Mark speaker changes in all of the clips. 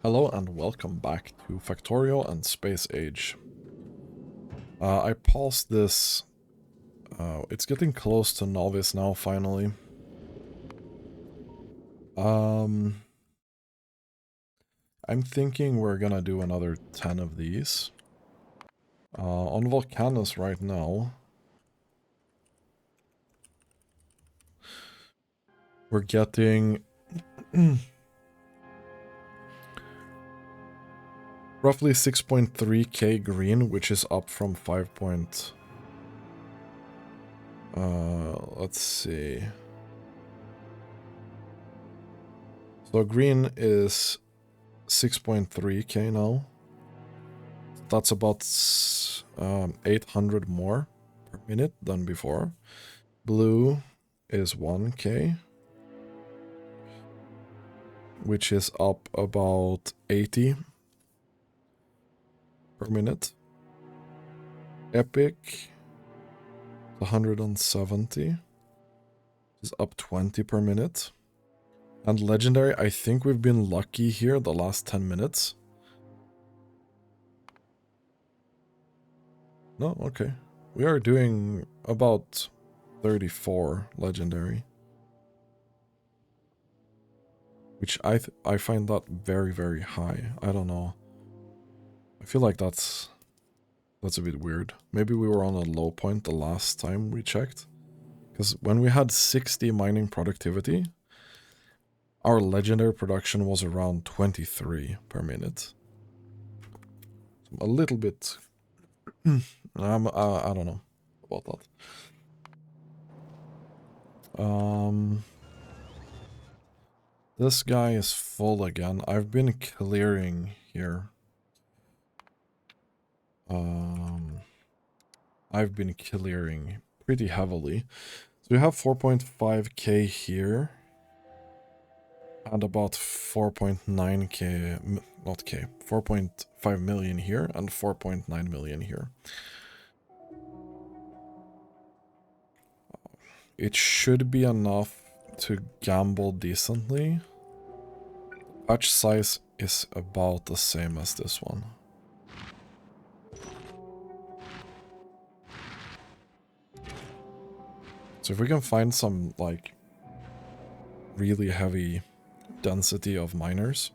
Speaker 1: Hello and welcome back to Factorio and Space Age. I paused this. It's getting close to novice now, finally. I'm thinking we're gonna do another 10 of these. On Volcanus right now, we're getting roughly 6.3k green, which is up from 5. Let's see. So green is 6.3k now. That's about 800 more per minute than before. Blue is 1k, which is up about 80 per minute. Epic, 170, is up 20 per minute. And Legendary, I think we've been lucky here the last 10 minutes. No, okay. We are doing about 34 Legendary. Which I find that very, very high. I don't know. I feel like that's a bit weird. Maybe we were on a low point the last time we checked. Because when we had 60 mining productivity, our legendary production was around 23 per minute. A little bit... I don't know about that. This guy is full again. I've been clearing here. I've been clearing pretty heavily. So we have 4.5k here. And about 4.9k, not k, 4.5 million here and 4.9 million here. It should be enough to gamble decently. Patch size is about the same as this one. So if we can find some, like, really heavy density of miners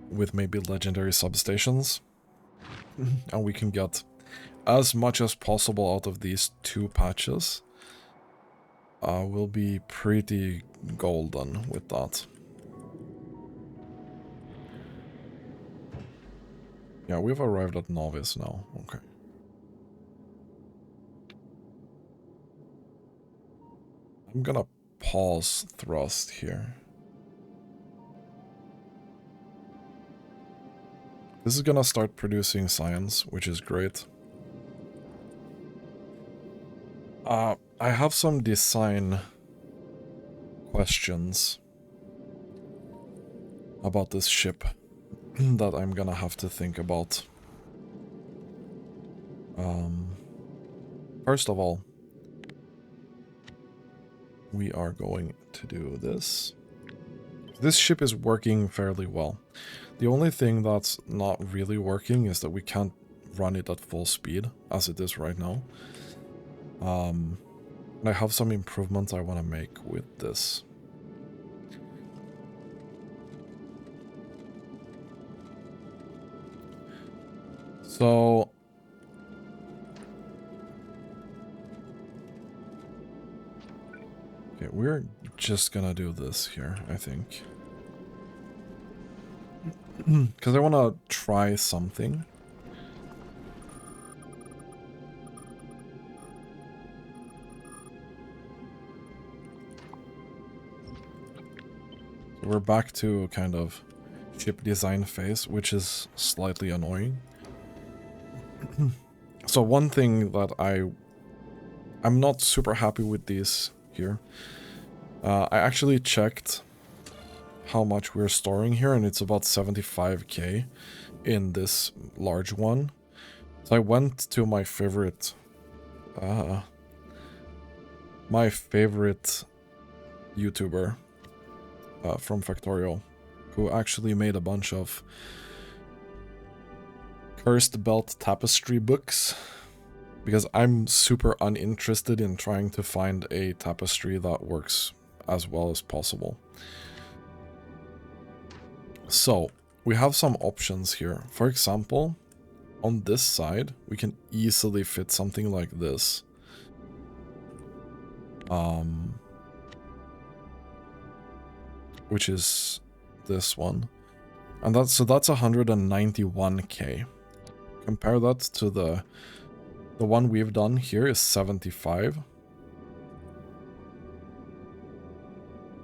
Speaker 1: with maybe legendary substations, and we can get as much as possible out of these two patches, we'll be pretty golden with that. Yeah, we've arrived at novice now. Okay. I'm gonna pause thrust here. This is gonna start producing science, which is great. I have some design questions about this ship that I'm gonna have to think about. First of all, we are going to do this. This ship is working fairly well. The only thing that's not really working is that we can't run it at full speed as it is right now. And I have some improvements I want to make with this. So okay, we're just gonna do this here, I think. Because I want to try something. So we're back to kind of ship design phase, which is slightly annoying. So one thing that I'm not super happy with these here. I actually checked how much we're storing here, and it's about 75k in this large one. So I went to my favorite YouTuber from Factorio, who actually made a bunch of Cursed Belt tapestry books, because I'm super uninterested in trying to find a tapestry that works as well as possible. So, we have some options here. For example, on this side, we can easily fit something like this. Which is this one. And that's 191k. Compare that to the one we've done here is 75.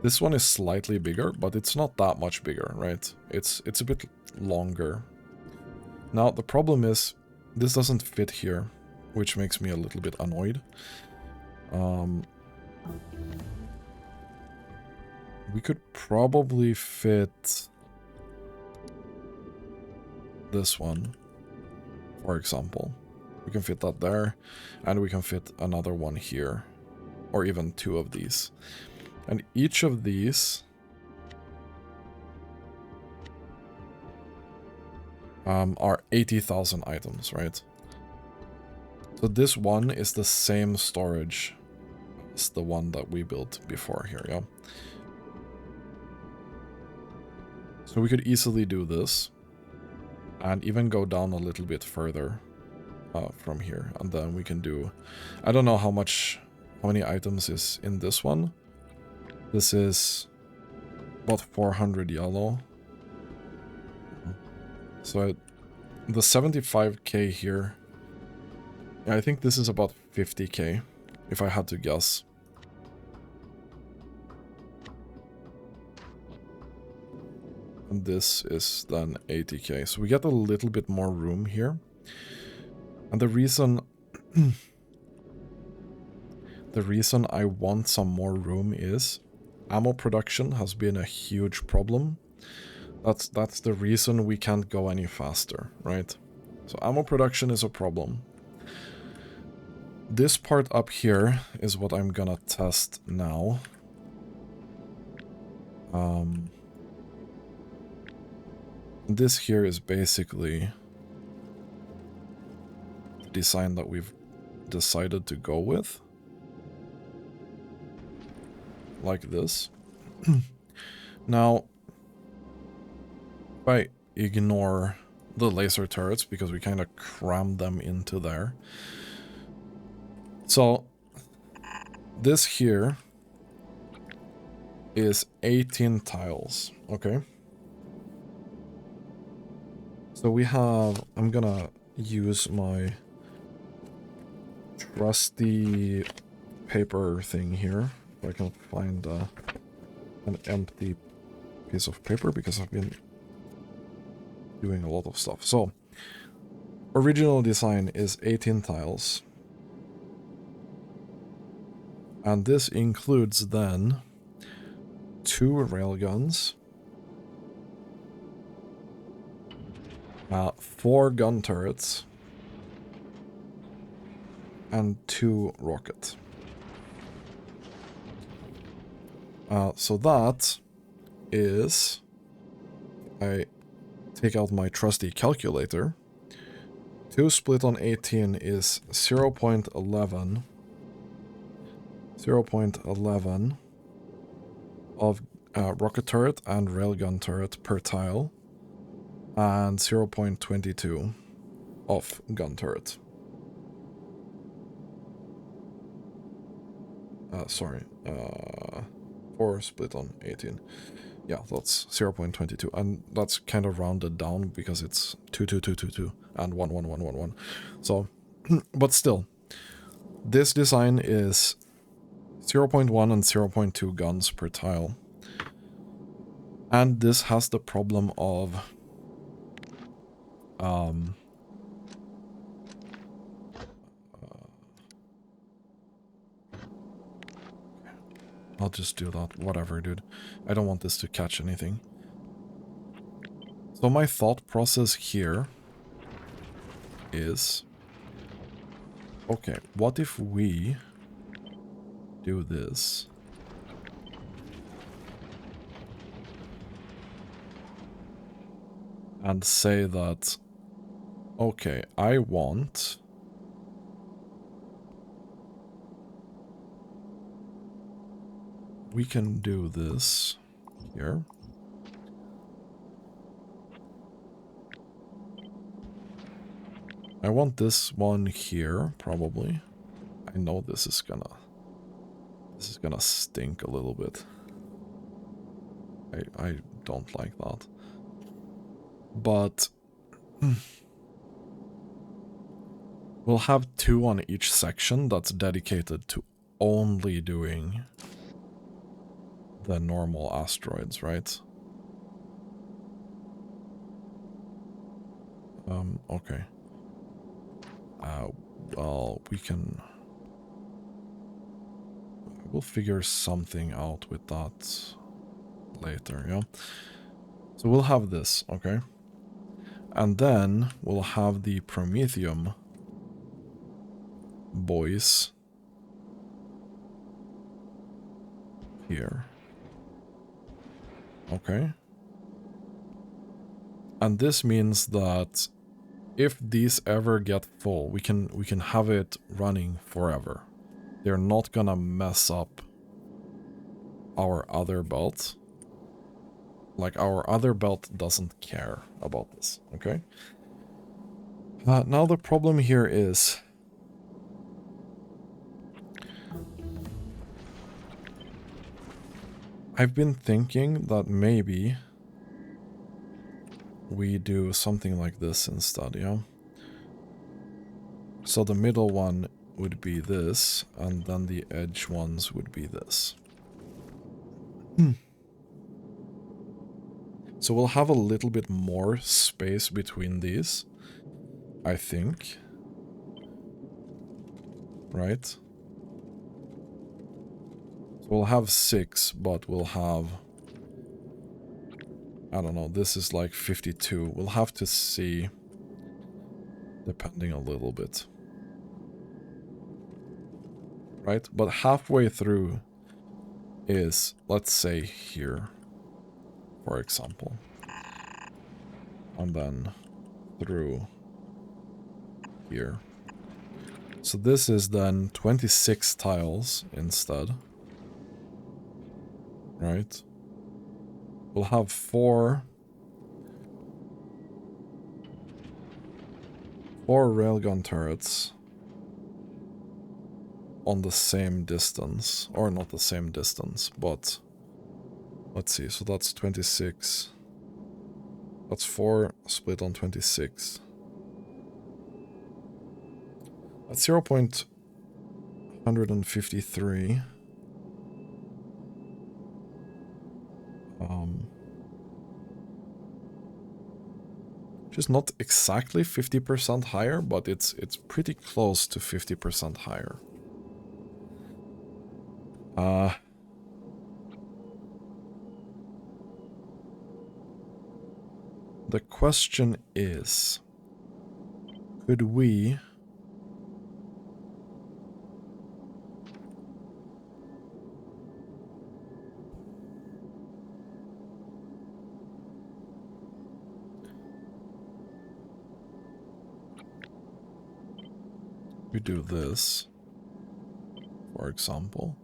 Speaker 1: This one is slightly bigger, but it's not that much bigger, right? It's a bit longer. Now, the problem is, this doesn't fit here, which makes me a little bit annoyed. We could probably fit this one, for example. We can fit that there, and we can fit another one here, or even two of these. And each of these are 80,000 items, right? So this one is the same storage as the one that we built before here, yeah? So we could easily do this, and even go down a little bit further from here, and then we can do... I don't know how many items is in this one. This is about 400 yellow. So the 75k here, yeah, I think this is about 50k, if I had to guess. And this is then 80k, so we get a little bit more room here. And the reason I want some more room is ammo production has been a huge problem. That's the reason we can't go any faster, right? So ammo production is a problem. This part up here is what I'm gonna test now. This here is basically the design that we've decided to go with. Like this. Now, if I ignore the laser turrets, because we kind of crammed them into there. So, this here is 18 tiles, okay? So we have... I'm gonna use my trusty paper thing here. If I can find an empty piece of paper, because I've been doing a lot of stuff. So, original design is 18 tiles. And this includes then 2 railguns, 4 gun turrets, and 2 rockets. So that is... I take out my trusty calculator. 2 split on 18 is 0.11. 0.11 of rocket turret and railgun turret per tile, and 0.22 of gun turret. Sorry, 4 split on 18. Yeah, that's 0.22, and that's kind of rounded down because it's 2, 2, 2, 2, 2, and 1, 1, 1, 1, 1. So, but still, this design is 0.1 and 0.2 guns per tile. And this has the problem of... I'll just do that. Whatever, dude. I don't want this to catch anything. So my thought process here is... Okay, what if we do this? and say that, okay, I want we can do this here. I want this one here, probably. I know this is gonna stink a little bit. I don't like that. But we'll have 2 on each section that's dedicated to only doing the normal asteroids, right? Okay. Well, we'll figure something out with that later, yeah? So we'll have this, okay? And then we'll have the Promethium boys here. Okay. And this means that if these ever get full, we can have it running forever. They're not gonna mess up our other belt. Like, our other belt doesn't care about this, okay? Now the problem here is I've been thinking that maybe we do something like this instead, yeah? So the middle one would be this, and then the edge ones would be this. So we'll have a little bit more space between these, I think. Right? So we'll have 6, but we'll have... I don't know, this is like 52. We'll have to see, depending a little bit. Right? But halfway through is, let's say, here, for example. And then through here. So this is then 26 tiles instead. Right? We'll have 4 railgun turrets on the same distance, or not the same distance, but let's see, so that's 26. That's 4 split on 26. That's 0.153. Which is not exactly 50% higher, but it's pretty close to 50% higher. The question is, could we do this, for example?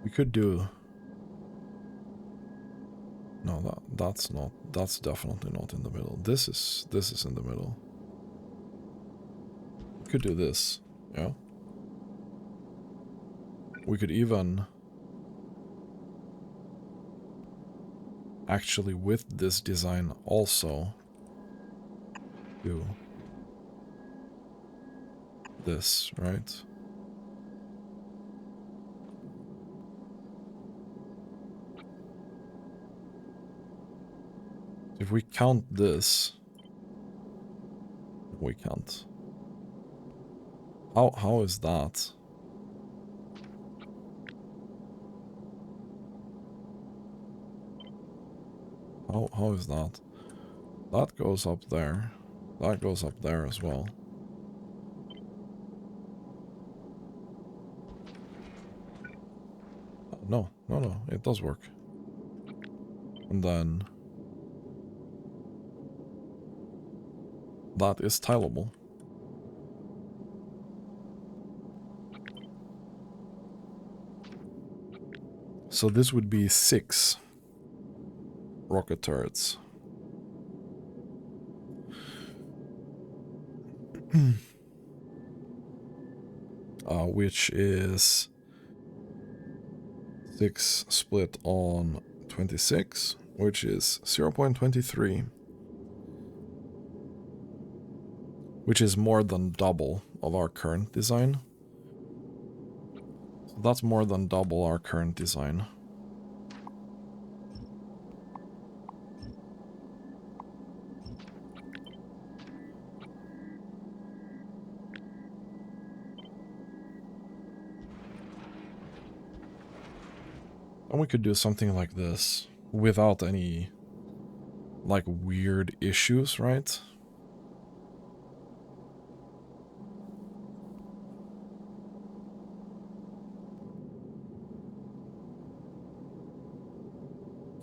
Speaker 1: We could do... No, that's not... That's definitely not in the middle. This is in the middle. We could do this, yeah? We could even... actually, with this design also do this, right? If we count this, we can't. How is that? How is that? That goes up there. That goes up there as well. No, it does work. And then that is tileable. So this would be 6 rocket turrets. Which is 6 split on 26, which is 0.23. Which is more than double of our current design. So that's more than double our current design. And we could do something like this without any, like, weird issues, right?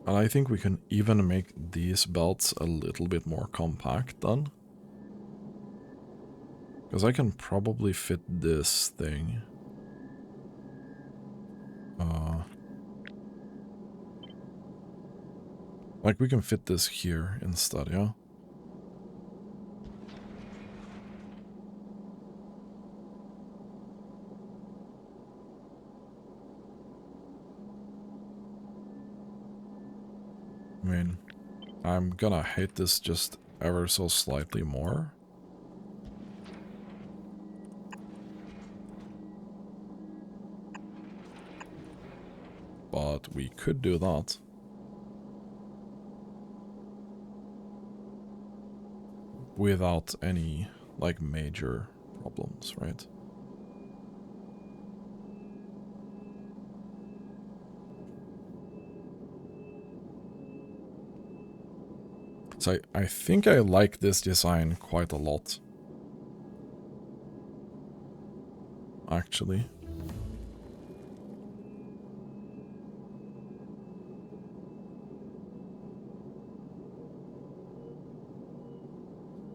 Speaker 1: And I think we can even make these belts a little bit more compact then. Because I can probably fit this thing. Like, we can fit this here instead, yeah? I mean, I'm gonna hate this just ever so slightly more. But we could do that. Without any, like, major problems, right? So I think I like this design quite a lot. Actually.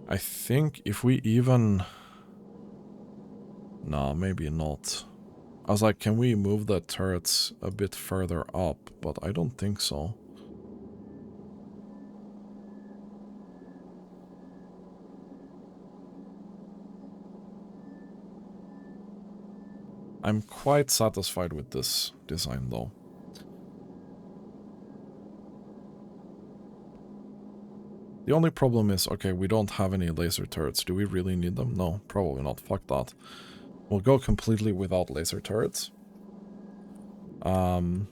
Speaker 1: I think if we even... Nah, maybe not. I was like, can we move the turrets a bit further up? But I don't think so. I'm quite satisfied with this design, though. The only problem is, okay, we don't have any laser turrets. Do we really need them? No, probably not. Fuck that. We'll go completely without laser turrets. The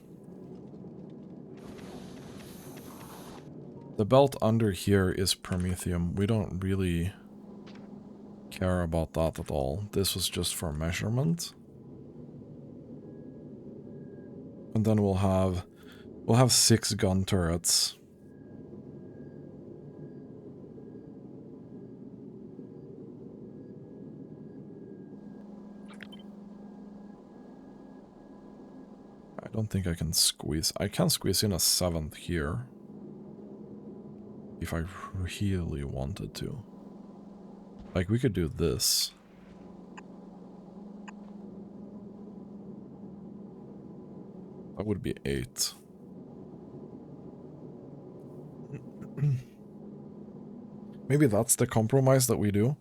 Speaker 1: belt under here is Promethium. We don't really care about that at all. This was just for measurement. And then we'll have 6 gun turrets. I don't think I can squeeze. I can squeeze in a 7th here. If I really wanted to. Like, we could do this. That would be 8. Maybe that's the compromise that we do.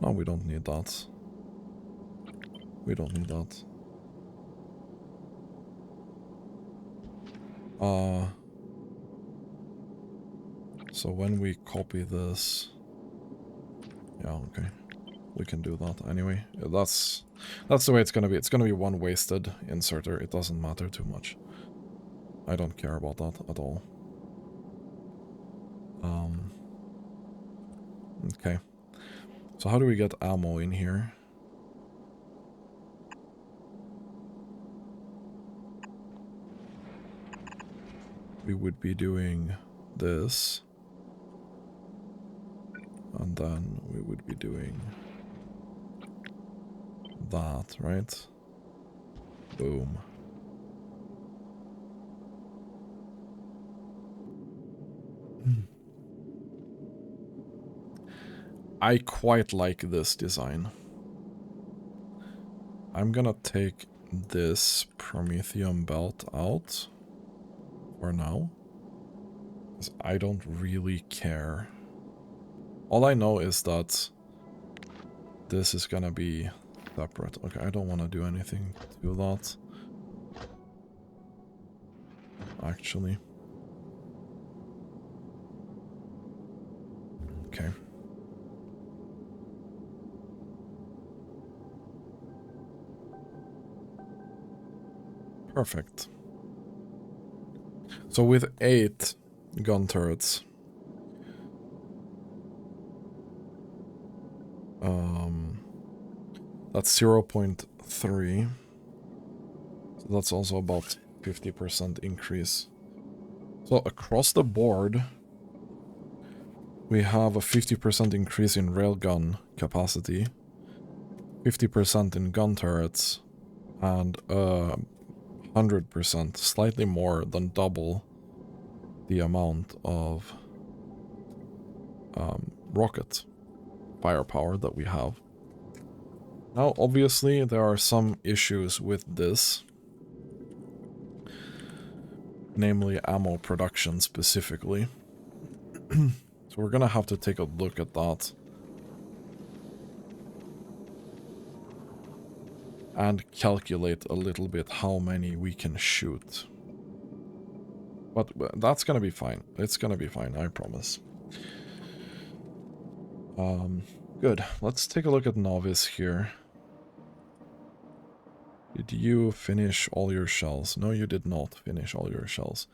Speaker 1: No, we don't need that. We don't need that. So when we copy this... Yeah, okay. We can do that anyway. That's the way it's gonna be. It's gonna be one wasted inserter. It doesn't matter too much. I don't care about that at all. Okay. So how do we get ammo in here? We would be doing this. And then we would be doing that, right? Boom. I quite like this design. I'm gonna take this Promethium belt out for now, because I don't really care. All I know is that this is gonna be separate. Okay, I don't want to do anything to that. Actually. Okay. Perfect. So with 8 gun turrets, that's 0.3. So that's also about 50% increase. So across the board, we have a 50% increase in railgun capacity, 50% in gun turrets, and 100%, slightly more than double the amount of rocket firepower that we have. Now, obviously, there are some issues with this, namely ammo production specifically. So we're gonna have to take a look at that. And calculate a little bit how many we can shoot. But that's gonna be fine. It's gonna be fine, I promise. Good. Let's take a look at Novice here. Did you finish all your shells? No, you did not finish all your shells.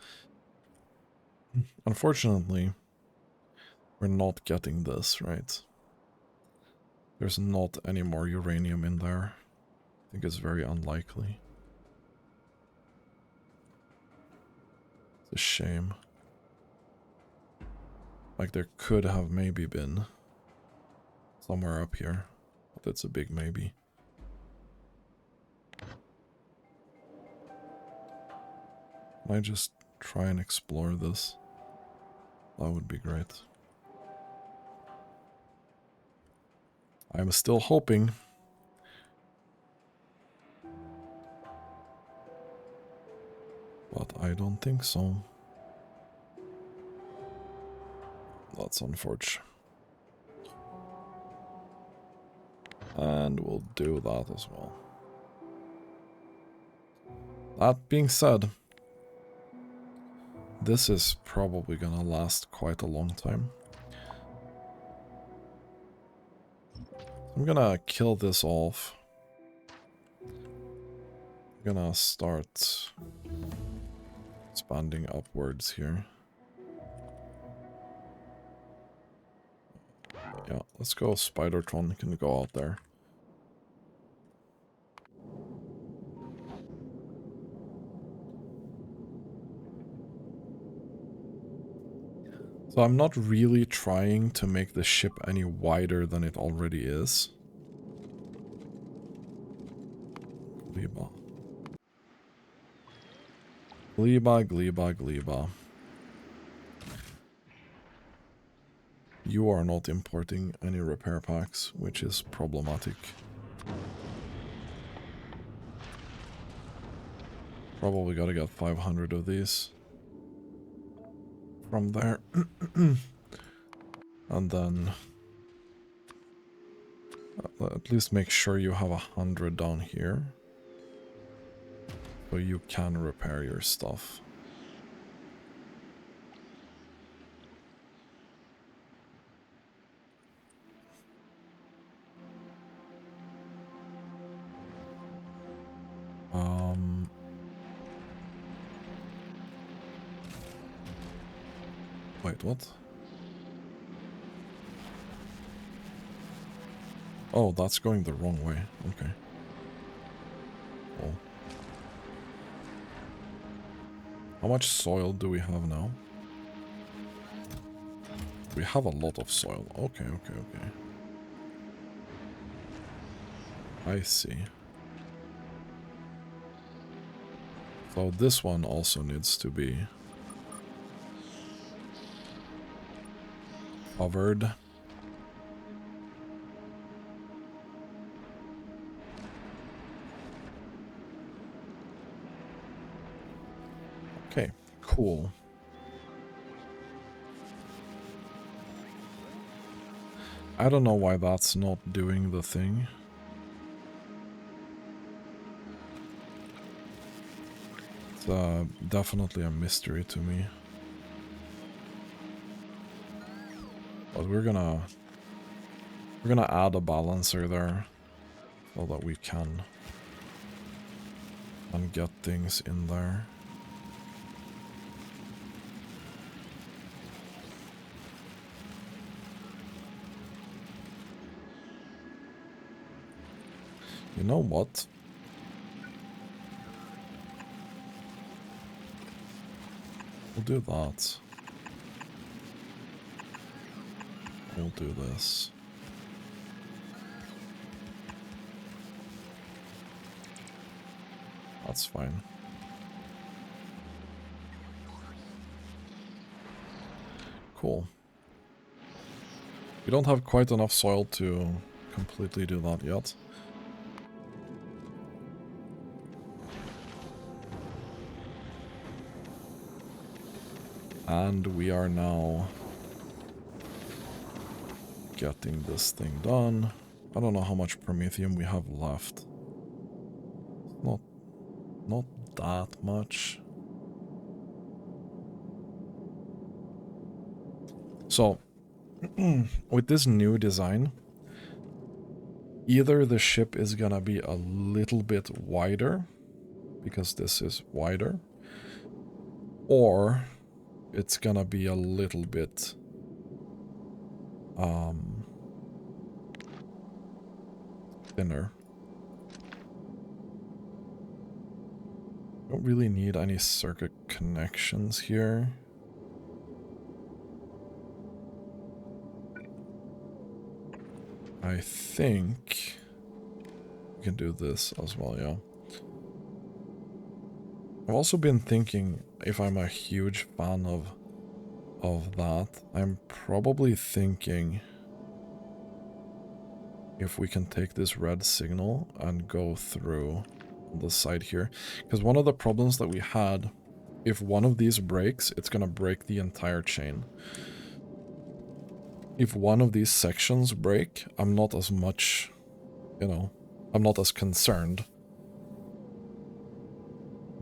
Speaker 1: Unfortunately, we're not getting this, right? There's not any more uranium in there. I think it's very unlikely. It's a shame. Like, there could have maybe been somewhere up here, but it's a big maybe. Can I just try and explore this? That would be great. I'm still hoping. But I don't think so. That's unfortunate. And we'll do that as well. That being said, this is probably gonna last quite a long time. I'm gonna kill this off. I'm gonna start expanding upwards here. Yeah, let's go. Spidertron can go out there. So I'm not really trying to make the ship any wider than it already is. Gleba. Gleba, gleba, gleba. You are not importing any repair packs, which is problematic. Probably gotta get 500 of these from there. And then at least make sure you have 100 down here, so you can repair your stuff. Wait, what? Oh, that's going the wrong way. Okay. Cool. How much soil do we have now? We have a lot of soil. Okay, okay, okay. I see. So this one also needs to be covered. Okay, cool. I don't know why that's not doing the thing. It's definitely a mystery to me. But we're gonna add a balancer there so that we can get things in there. You know what? We'll do that. We'll do this. That's fine. Cool. We don't have quite enough soil to completely do that yet. And we are now getting this thing done. I don't know how much Promethium we have left. Not that much. So, with this new design, either the ship is gonna be a little bit wider, because this is wider, or it's gonna be a little bit thinner. Don't really need any circuit connections here. I think we can do this as well, yeah. I've also been thinking, if I'm a huge fan of that, I'm probably thinking if we can take this red signal and go through on the side here. Because one of the problems that we had, if one of these breaks, it's gonna break the entire chain. If one of these sections break, I'm not as much, you know, I'm not as concerned.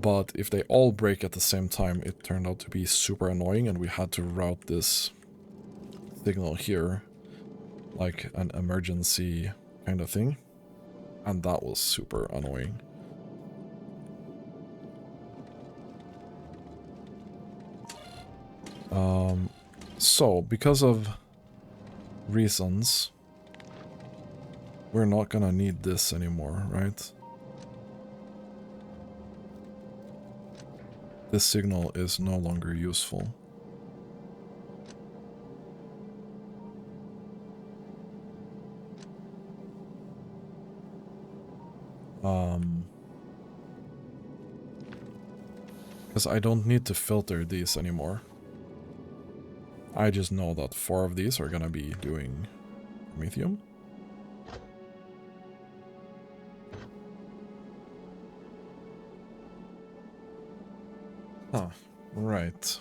Speaker 1: But if they all break at the same time, it turned out to be super annoying, and we had to route this signal here like an emergency kind of thing. And that was super annoying. So, because of reasons, we're not gonna need this anymore, right? This signal is no longer useful. Because I don't need to filter these anymore. I just know that 4 of these are gonna be doing Promethium. Huh, right.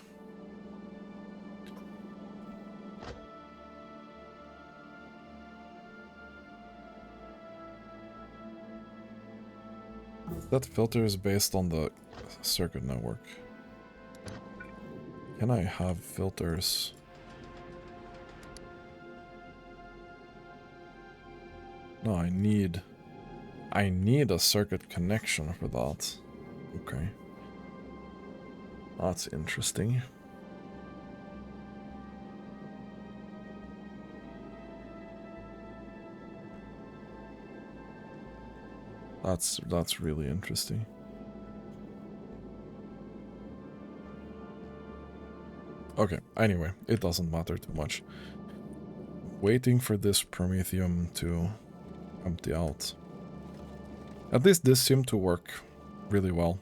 Speaker 1: That filter is based on the circuit network. Can I have filters? No, I need a circuit connection for that. Okay. That's interesting. That's really interesting. Okay, anyway, it doesn't matter too much. Waiting for this Promethium to empty out. At least this seemed to work really well.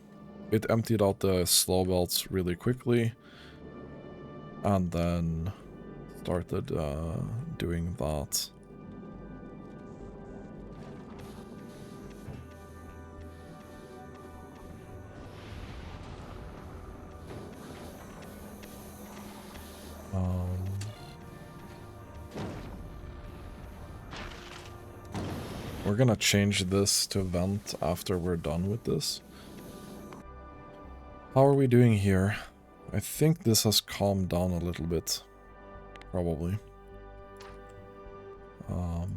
Speaker 1: it emptied out the slow belts really quickly, and then started doing that. We're gonna change this to vent after we're done with this. How are we doing here? I think this has calmed down a little bit. Probably. So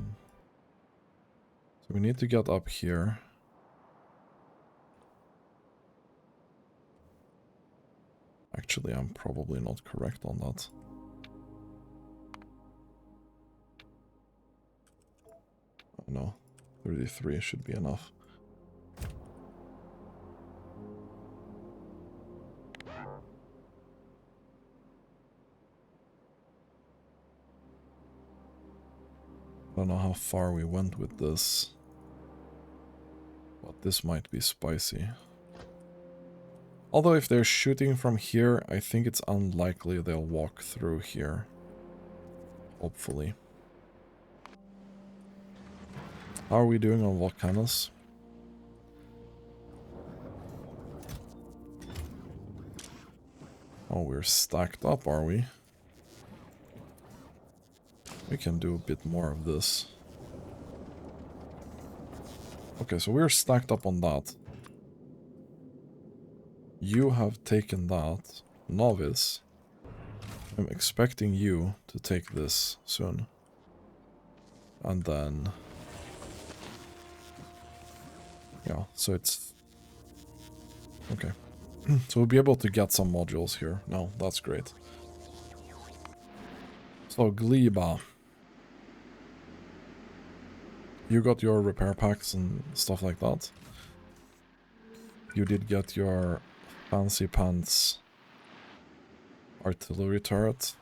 Speaker 1: we need to get up here. Actually, I'm probably not correct on that. Oh no, 33 should be enough. I don't know how far we went with this, but this might be spicy. Although if they're shooting from here, I think it's unlikely they'll walk through here. Hopefully. How are we doing on volcanoes? Oh, we're stacked up, are we? We can do a bit more of this. Okay, so we're stacked up on that. You have taken that. Novice. I'm expecting you to take this soon. And then... yeah, so it's... okay. So we'll be able to get some modules here. No, that's great. So, Gleba. You got your repair packs and stuff like that. You did get your fancy pants artillery turret.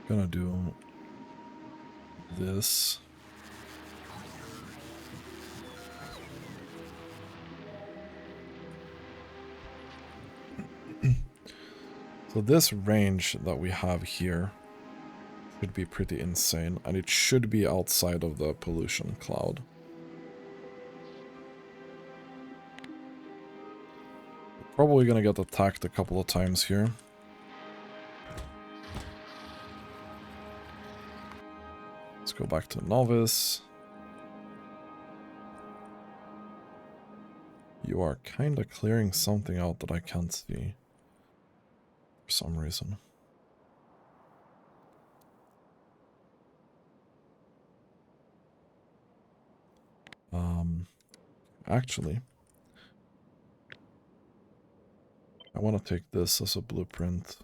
Speaker 1: Gonna do this. So this range that we have here should be pretty insane, and it should be outside of the pollution cloud. Probably gonna get attacked a couple of times here. Let's go back to Novice. You are kinda clearing something out that I can't see. For some reason. Actually, I want to take this as a blueprint.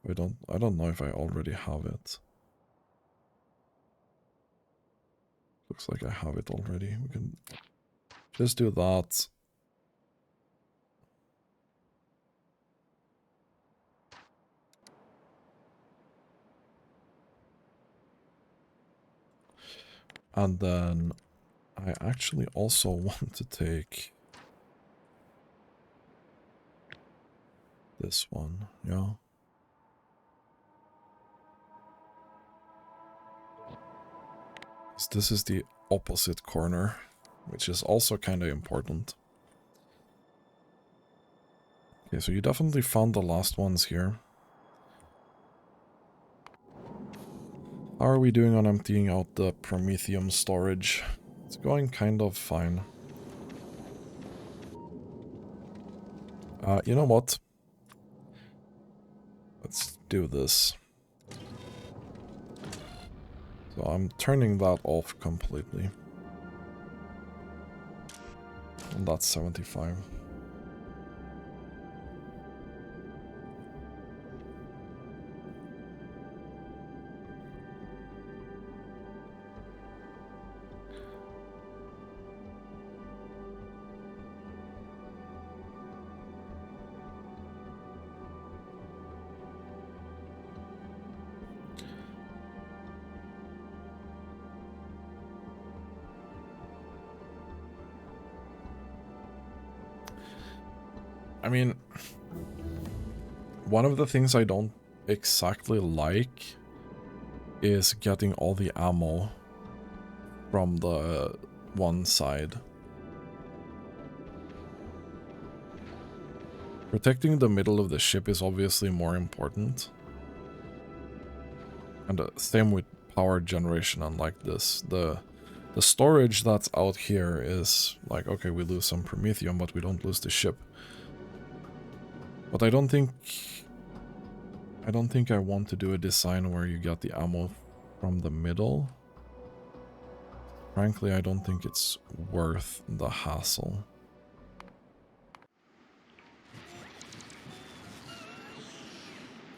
Speaker 1: I don't know if I already have it. Looks like I have it already. We can just do that. And then I actually also want to take this one, yeah. This is the opposite corner, which is also kind of important. Okay, so you definitely found the last ones here. How are we doing on emptying out the Promethium storage? It's going kind of fine. You know what? Let's do this. So I'm turning that off completely. And that's 75. I mean, one of the things I don't exactly like is getting all the ammo from the one side. Protecting the middle of the ship is obviously more important. And same with power generation, unlike this. The storage that's out here is like, okay, we lose some Promethium, but we don't lose the ship. But I don't think I want to do a design where you get the ammo from the middle. Frankly, I don't think it's worth the hassle.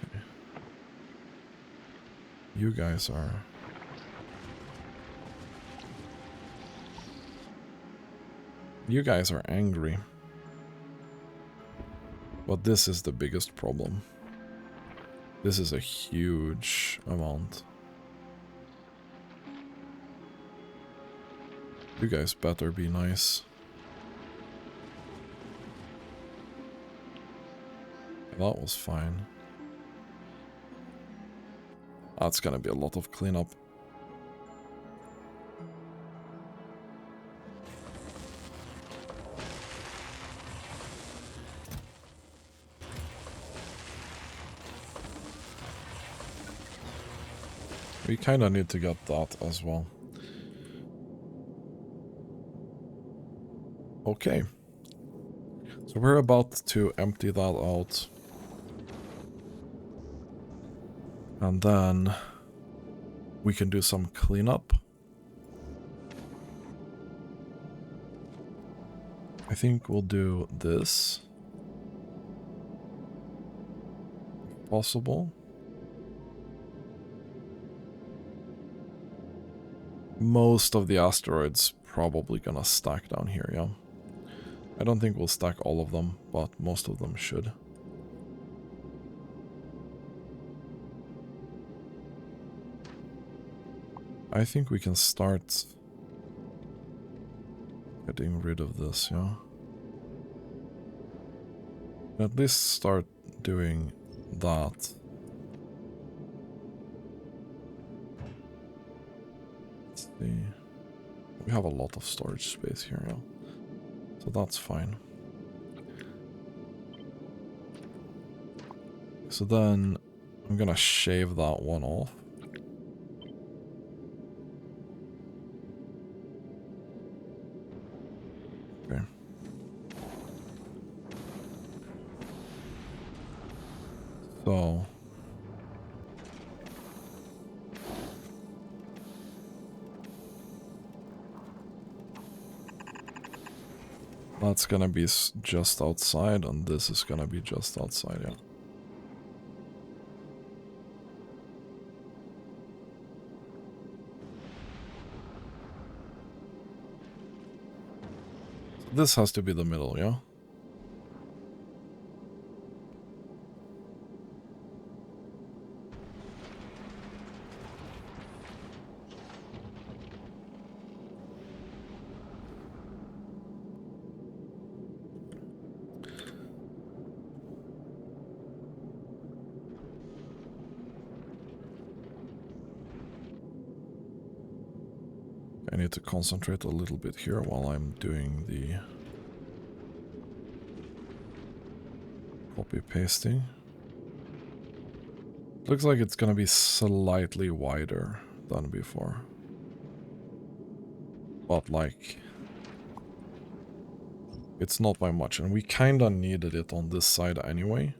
Speaker 1: Okay. You guys are... You guys are angry. But this is the biggest problem. This is a huge amount. You guys better be nice. That was fine. That's gonna be a lot of cleanup. We kinda need to get that as well. Okay. So we're about to empty that out. And then we can do some cleanup. I think we'll do this. If possible. Most of the asteroids probably gonna stack down here, yeah. I don't think we'll stack all of them, but most of them should. I think we can start getting rid of this, yeah. At least start doing that. Let's see. We have a lot of storage space here, yeah. So that's fine. So then I'm gonna shave that one off. Okay. So that's gonna be just outside, and this is gonna be just outside, yeah. This has to be the middle, yeah? I need to concentrate a little bit here while I'm doing the copy pasting. Looks like it's gonna be slightly wider than before. But like, it's not by much, and we kinda needed it on this side anyway.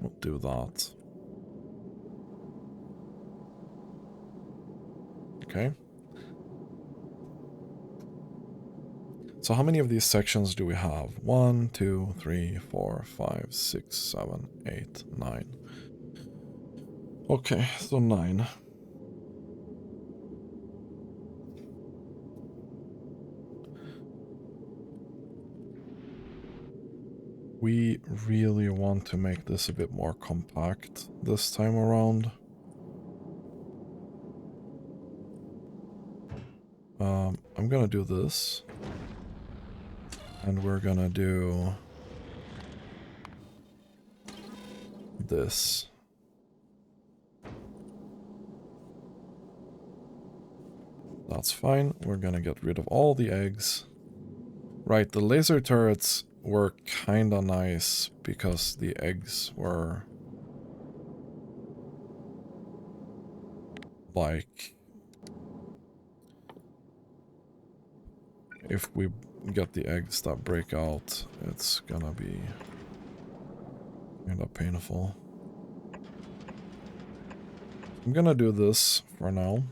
Speaker 1: We'll do that. Okay. So how many of these sections do we have? 1, 2, 3, 4, 5, 6, 7, 8, 9. Okay, so 9. We really want to make this a bit more compact this time around. I'm gonna do this. And we're gonna do this. That's fine. We're gonna get rid of all the eggs. Right, the laser turrets were kinda nice because the eggs were like, if we get the eggs that break out, it's gonna be kinda painful. I'm gonna do this for now.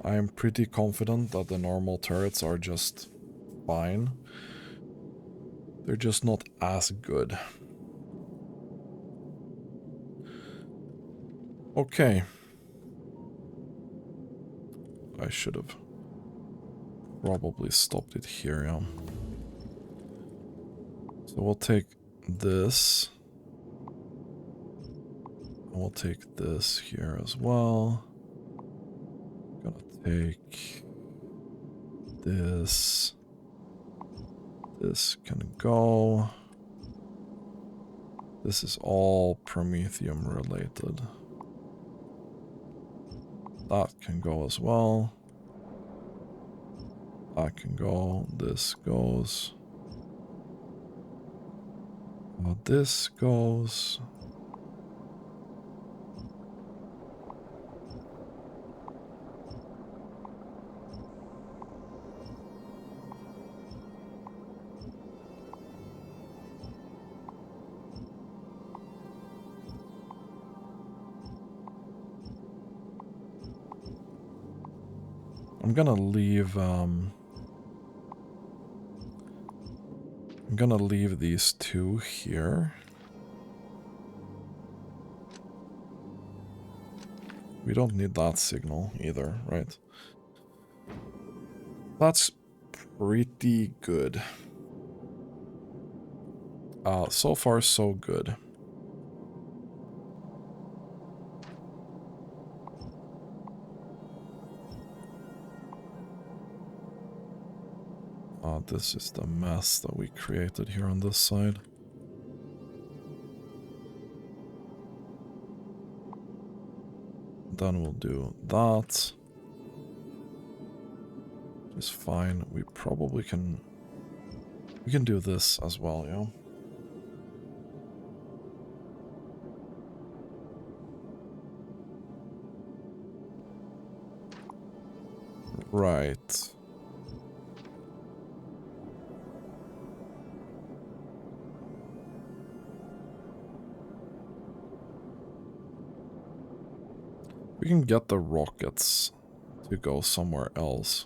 Speaker 1: I'm pretty confident that the normal turrets are just fine. They're just not as good. Okay. I should have probably stopped it here, yeah. So we'll take this. And we'll take this here as well. Gonna take this. This can go. This is all Promethium related. That can go as well. That can go. This goes. This goes. I'm gonna leave these two here. We don't need that signal either, right? That's pretty good. So far so good. This is the mess that we created here on this side. Then we'll do that. It's fine. We probably can... We can do this as well, yeah? Right. We can get the rockets to go somewhere else.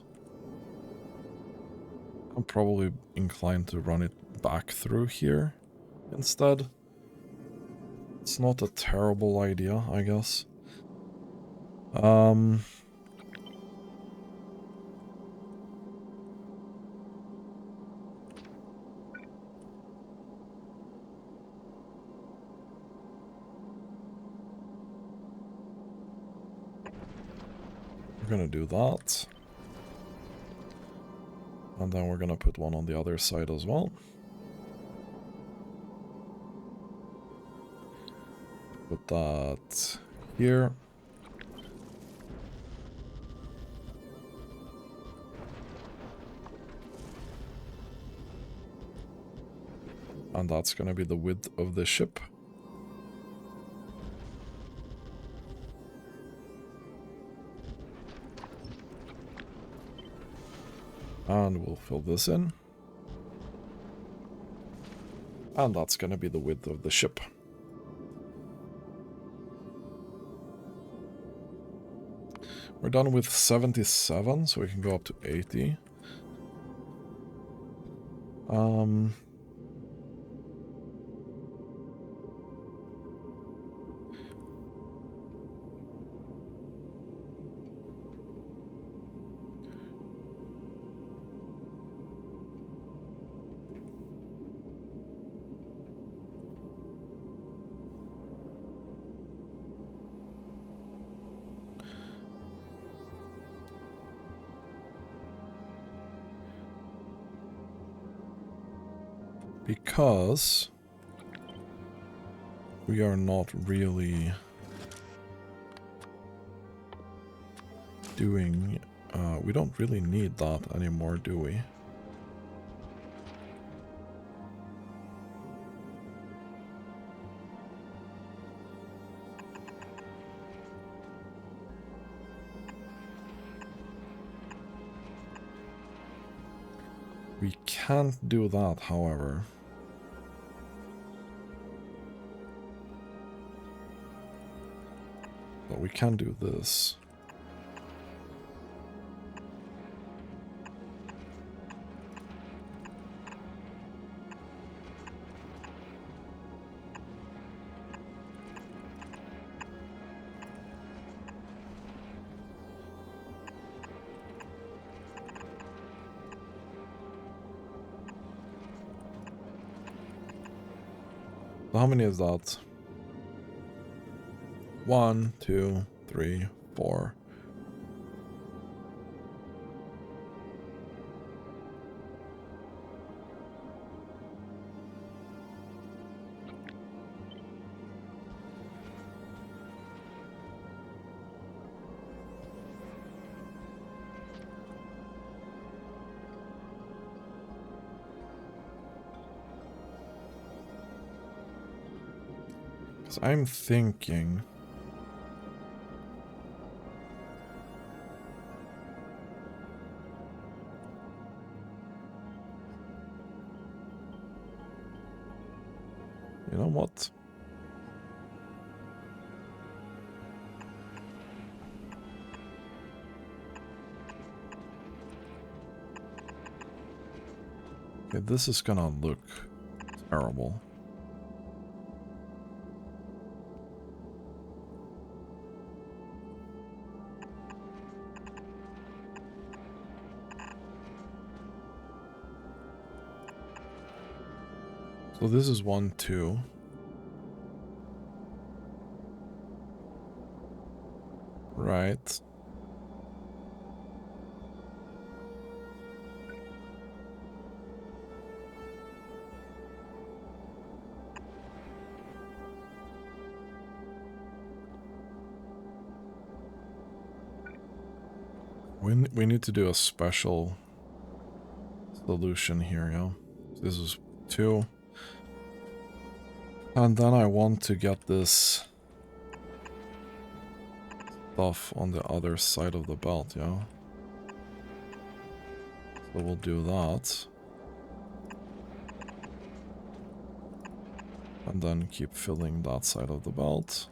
Speaker 1: I'm probably inclined to run it back through here instead. It's not a terrible idea, I guess. We're gonna do that. And then we're gonna put one on the other side as well. Put that here. And that's gonna be the width of the ship. And we'll fill this in. And that's gonna be the width of the ship. We're done with 77, so we can go up to 80. Because we are not really doing... we don't really need that anymore, do we? We can't do that, however. But we can do this. So how many is that? 1, 2, 3, 4. Because I'm thinking... You know what? Okay, this is gonna look terrible. So this is 1, 2. Right. We need to do a special solution here, yeah? This is 2. And then I want to get this stuff on the other side of the belt, yeah? So we'll do that. And then keep filling that side of the belt.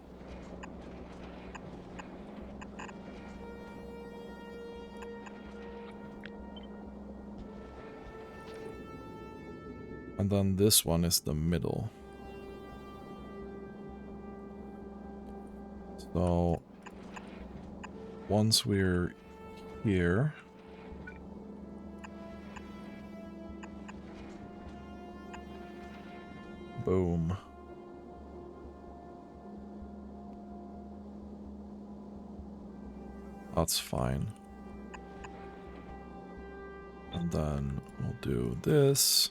Speaker 1: And then this one is the middle. So once we're here, boom. That's fine. And then we'll do this.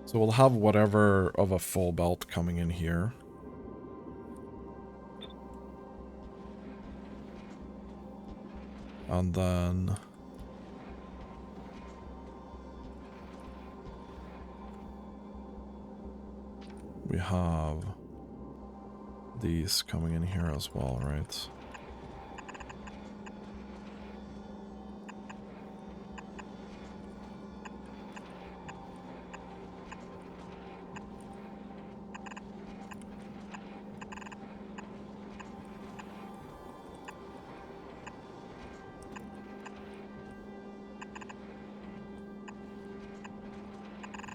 Speaker 1: So we'll have whatever of a full belt coming in here. And then we have these coming in here as well, right?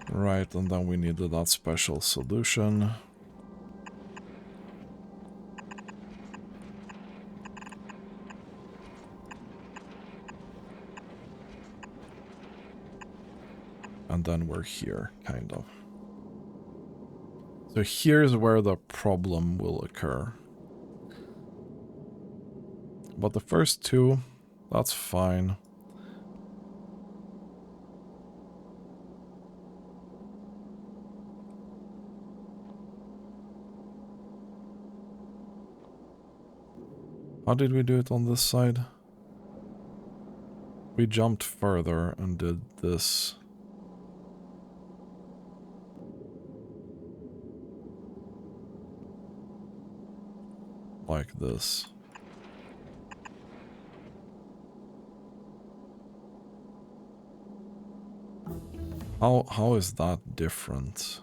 Speaker 1: Right, and then we needed that special solution. And then we're here, kind of. So here's where the problem will occur. But the first two, that's fine. How did we do it on this side? We jumped further and did this. Like this. How is that different?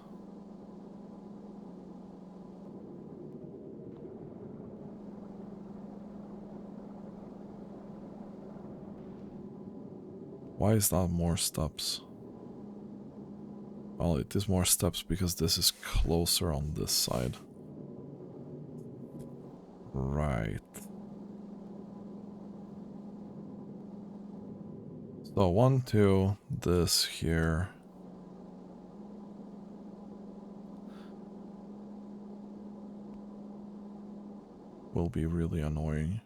Speaker 1: Why is that more steps? Well, it is more steps because this is closer on this side. Right. So 1, 2, this here. Will be really annoying.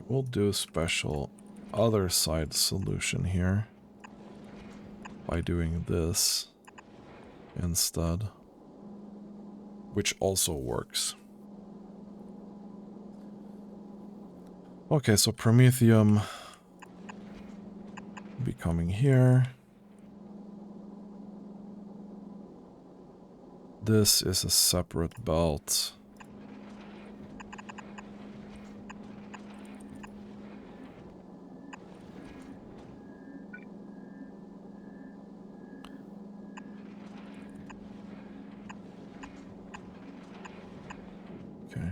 Speaker 1: We'll do a special other side solution here by doing this instead, which also works. Okay, so Promethium be coming here. This is a separate belt. Okay.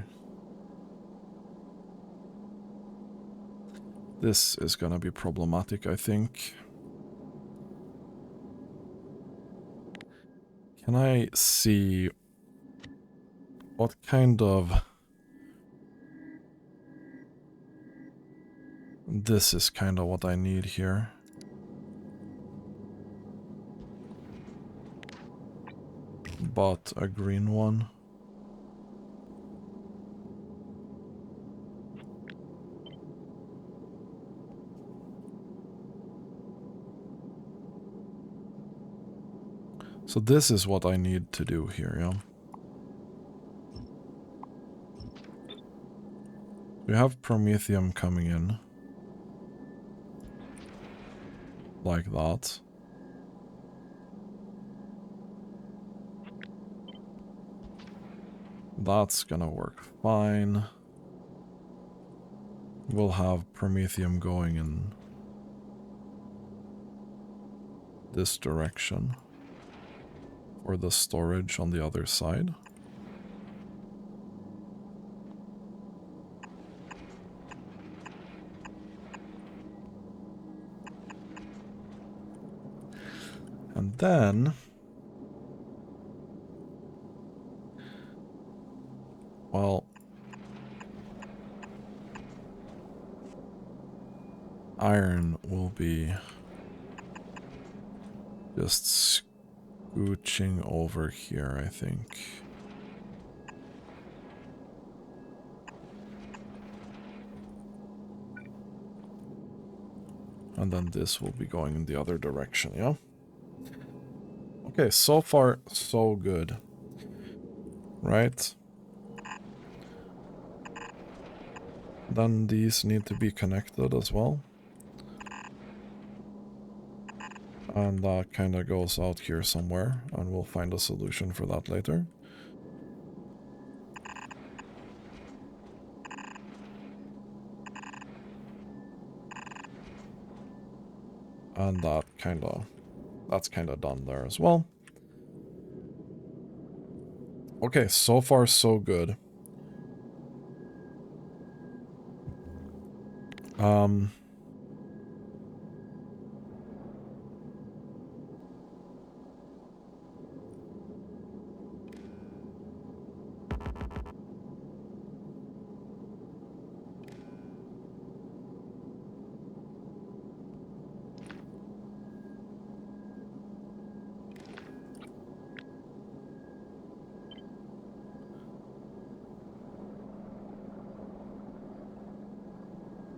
Speaker 1: This is gonna be problematic, I think. Can I see what kind of... This is kind of what I need here. But a green one. So this is what I need to do here, yeah? We have Promethium coming in. Like that. That's gonna work fine. We'll have Promethium going in this direction. Or the storage on the other side. And then... Well... Iron will be just scooching over here, I think. And then this will be going in the other direction, yeah? Okay, so far, so good. Right? Then these need to be connected as well. And that kind of goes out here somewhere, and we'll find a solution for that later. And that's kind of done there as well. Okay, so far so good.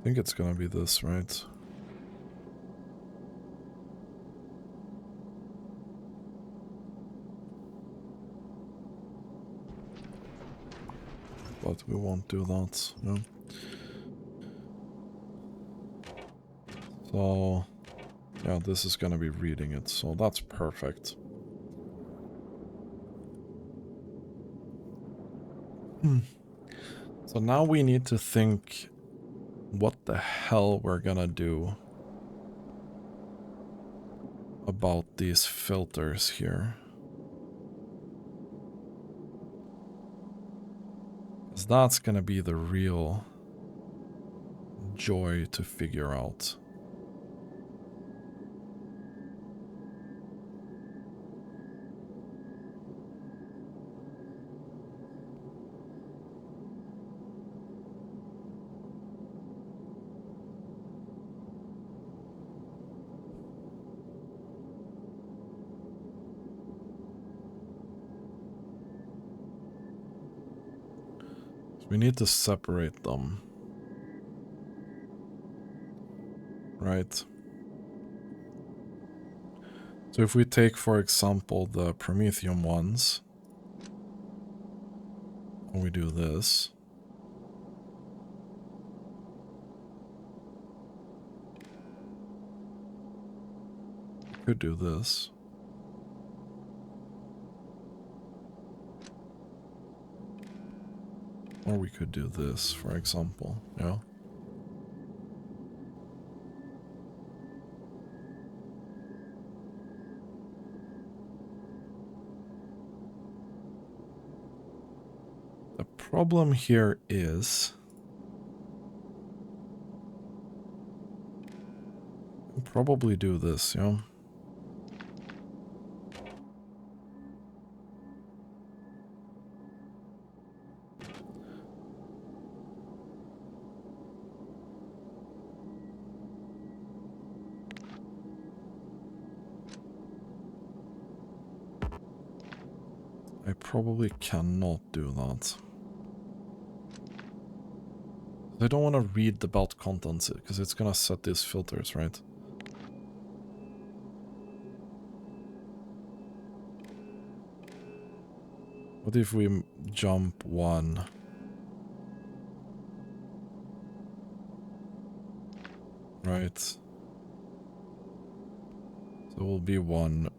Speaker 1: think it's gonna be this, right? But we won't do that, yeah. So, yeah, this is gonna be reading it, so that's perfect. So now we need to think what the hell we're gonna do about these filters here. Because that's gonna be the real joy to figure out. We need to separate them. Right? So if we take, for example, the Promethium ones, and we do this, we could do this. Or we could do this, for example, yeah? The problem here is we'll probably do this, yeah? I probably cannot do that. I don't want to read the belt contents because it's gonna set these filters, right? What if we jump one? Right. So there will be one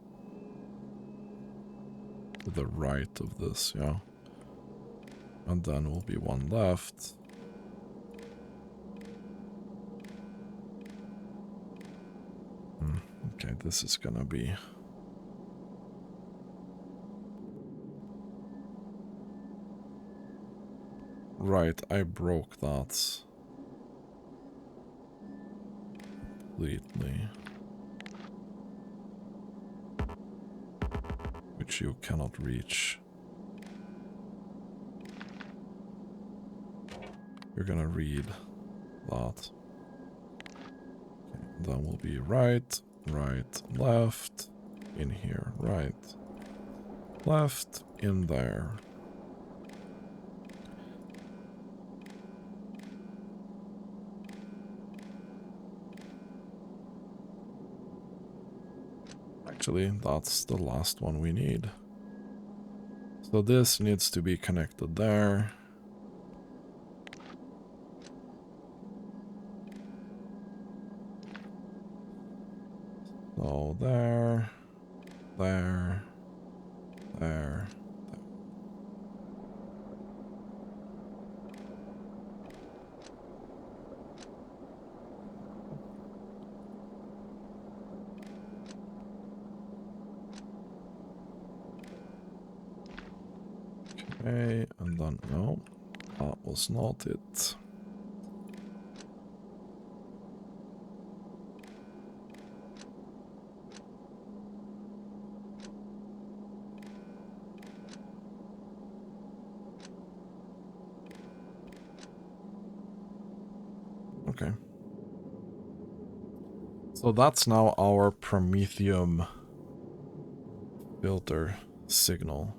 Speaker 1: to the right of this, yeah. And then will be one left. Okay, this is gonna be... Right, I broke that. Completely. Which you cannot reach. You're gonna read that. Okay, then will be right, right, left, in here, right, left, in there. Actually, that's the last one we need. So this needs to be connected there. So there, there, there. Okay, and then, no, that was not it. Okay. So that's now our Promethium filter signal.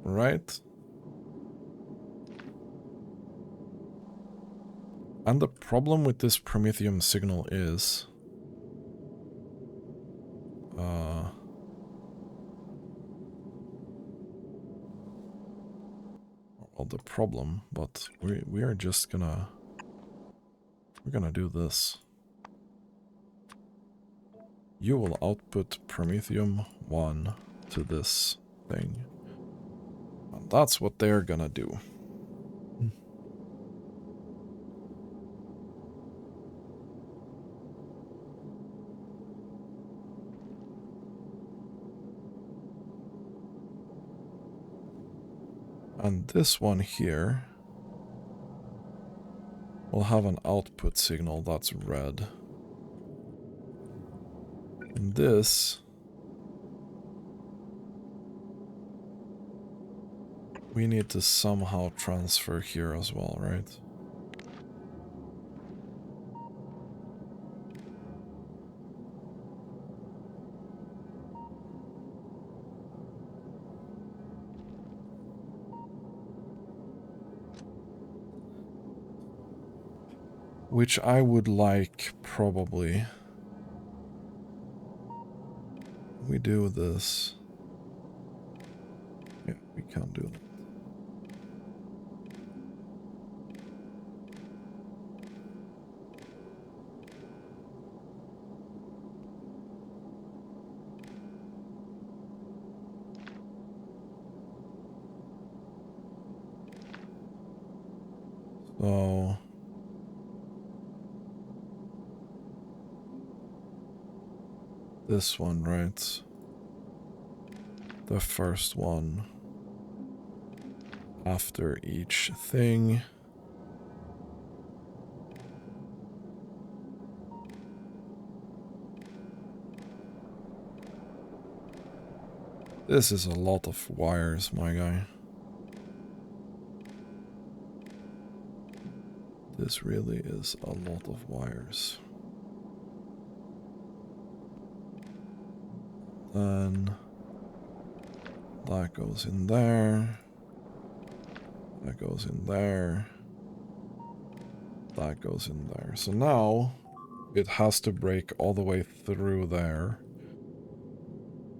Speaker 1: Right? And the problem with this Promethium signal is... well, the problem, but we are just gonna... We're gonna do this. You will output Promethium 1 to this thing. And that's what they're gonna do. And this one here will have an output signal that's red. And this we need to somehow transfer here as well, right? Which I would like, probably. We do this. Yeah, we can't do that. So... this one, right? The first one. After each thing. This is a lot of wires, my guy. This really is a lot of wires. Then that goes in there. That goes in there. That goes in there. So now it has to break all the way through there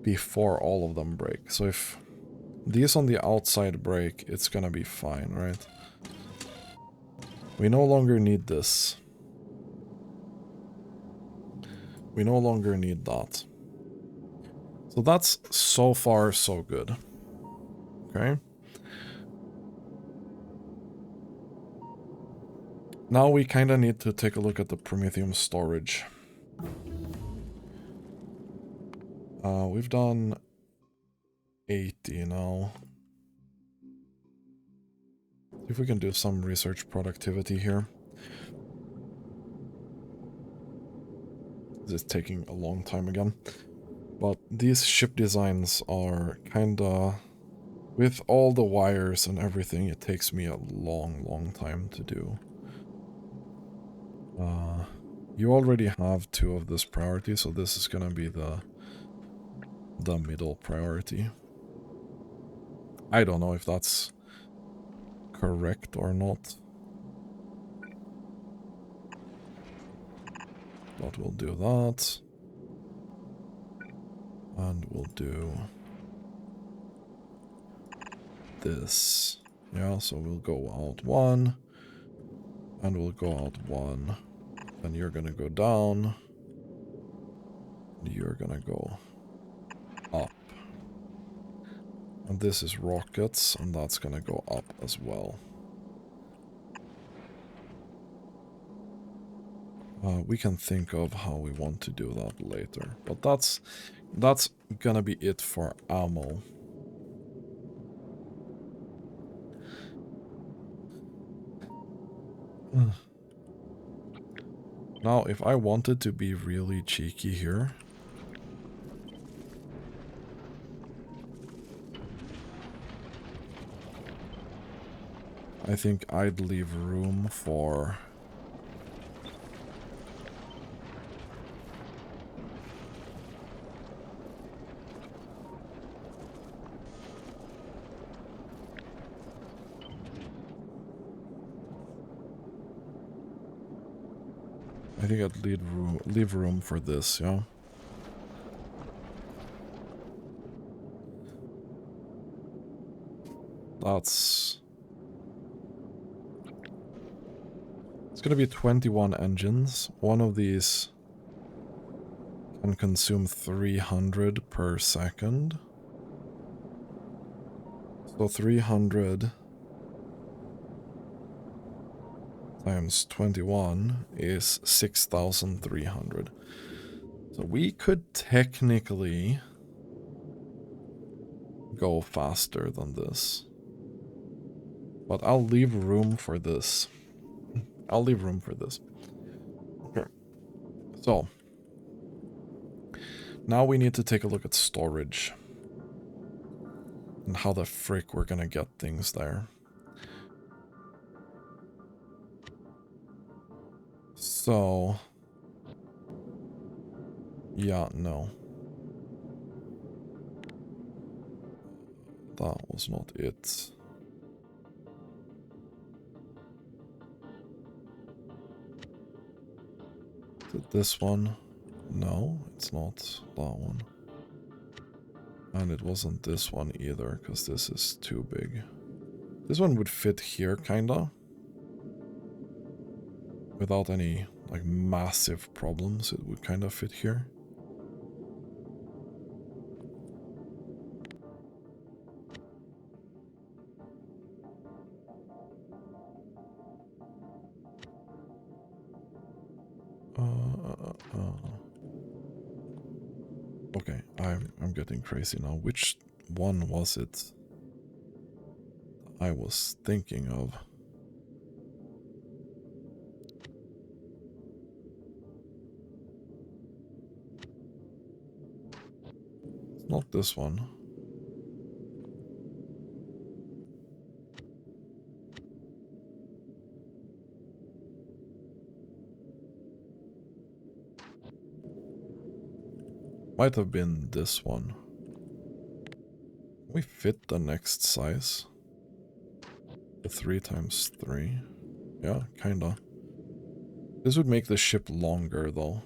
Speaker 1: before all of them break. So if these on the outside break, it's gonna be fine, right? We no longer need this. We no longer need that. So that's so far so good. Okay. Now we kind of need to take a look at the Promethium storage. We've done 80 now. See if we can do some research productivity here. This is taking a long time again. But these ship designs are kinda... with all the wires and everything, it takes me a long time to do. You already have 2 of this priority, so this is gonna be the middle priority. I don't know if that's correct or not. But we'll do that. And we'll do this. Yeah, so we'll go out 1. And we'll go out 1. And you're gonna go down. And you're gonna go up. And this is rockets, and that's gonna go up as well. We can think of how we want to do that later. But that's gonna be it for ammo. Now, if I wanted to be really cheeky here... I think I'd leave room for... I think I'd leave room for this, yeah? That's... It's gonna be 21 engines. One of these can consume 300 per second. So 300 times 21 is 6,300. So we could technically go faster than this. But I'll leave room for this. I'll leave room for this. Okay. So, now we need to take a look at storage. And how the frick we're gonna get things there. So... Yeah, no. That was not it. Did this one? No, it's not that one. And it wasn't this one either, because this is too big. This one would fit here, kinda. Without any, like, massive problems, it would kinda fit here. Okay, I'm getting crazy now. Which one was it I was thinking of? It's not this one. Might have been this one. Can we fit the next size? The 3 times 3? Yeah, kinda. This would make the ship longer, though.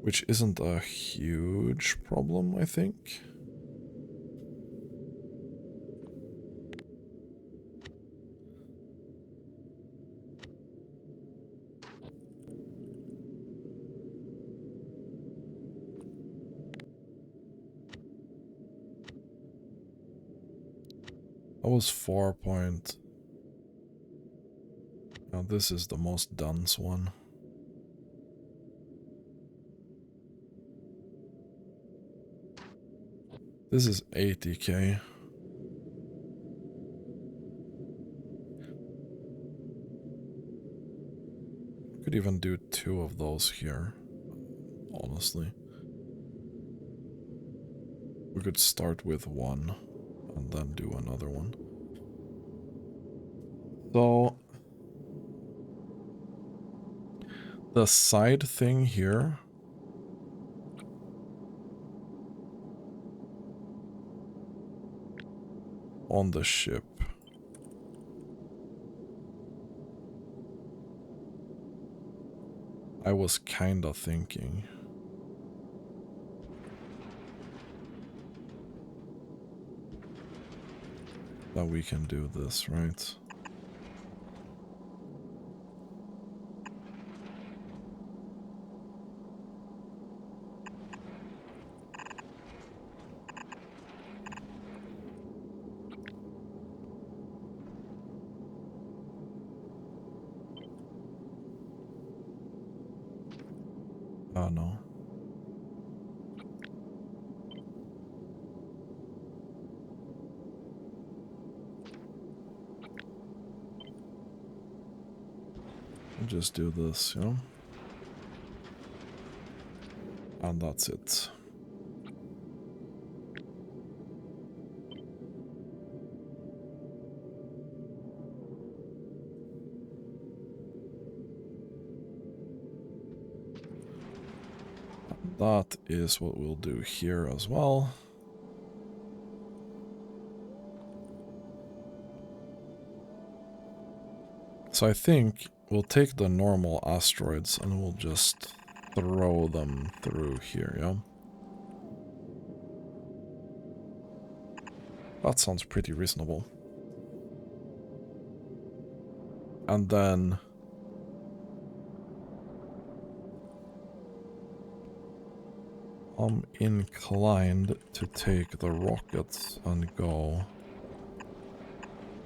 Speaker 1: Which isn't a huge problem, I think. That was 4 point... Now this is the most dense one. This is 80k. Could even do 2 of those here, honestly. We could start with 1 and then do another one. So the side thing here on the ship, I was kinda thinking that we can do this, right? No. We'll just do this, you know? And that's it. That is what we'll do here as well. So I think we'll take the normal asteroids and we'll just throw them through here, yeah? That sounds pretty reasonable. And then I'm inclined to take the rockets and go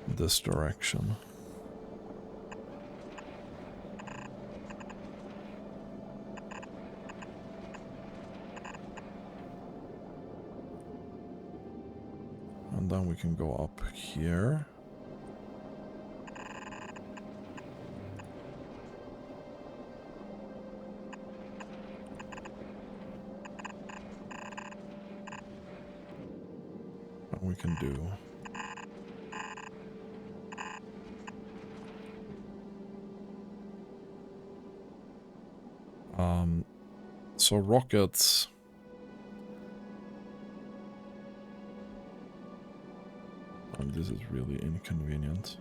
Speaker 1: this direction. And then we can go up here. And we can do... so rockets... And this is really inconvenient.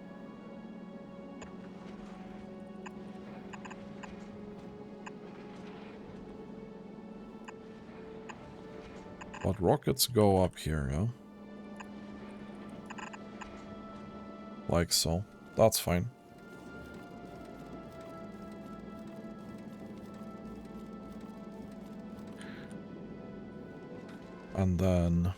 Speaker 1: But rockets go up here, yeah? Like so. That's fine. And then...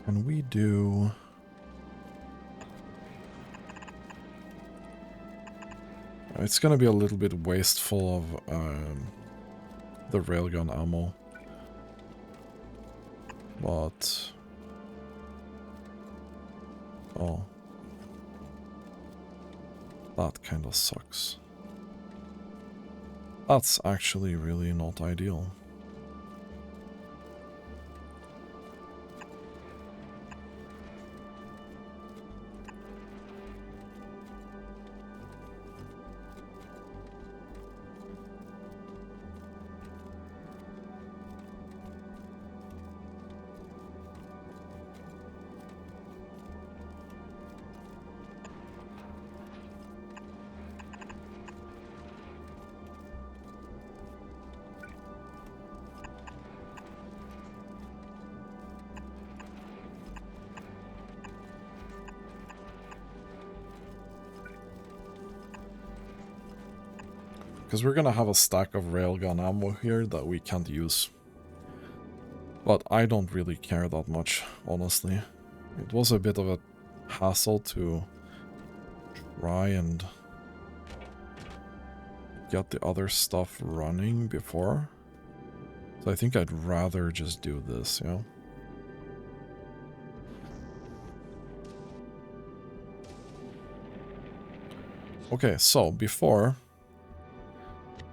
Speaker 1: Can we do... It's gonna be a little bit wasteful of the railgun ammo. But... Oh. That kind of sucks. That's actually really not ideal. Because we're gonna have a stack of railgun ammo here that we can't use. But I don't really care that much, honestly. It was a bit of a hassle to try and get the other stuff running before. So I think I'd rather just do this, you know? Okay, so before...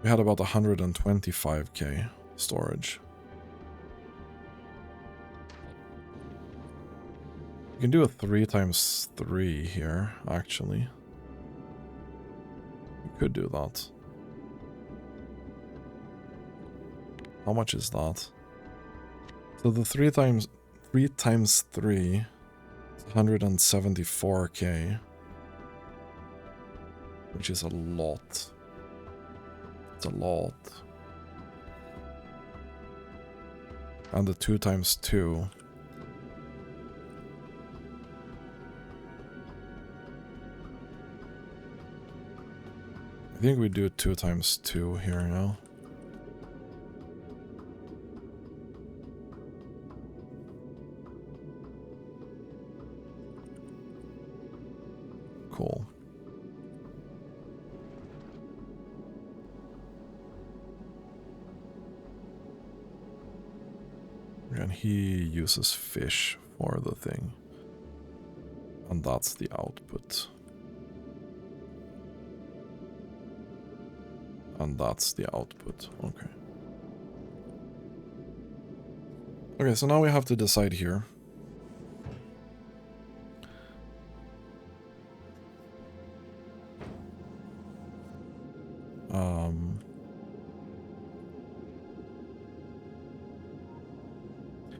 Speaker 1: we had about 125k storage. You can do a 3x3 here, actually. You could do that. How much is that? So the 3x3 is 174k. Which is a lot. It's a lot. And the 2x2. I think we do 2x2 here now. Cool. And he uses fish for the thing. And that's the output. And that's the output. Okay. Okay, so now we have to decide here.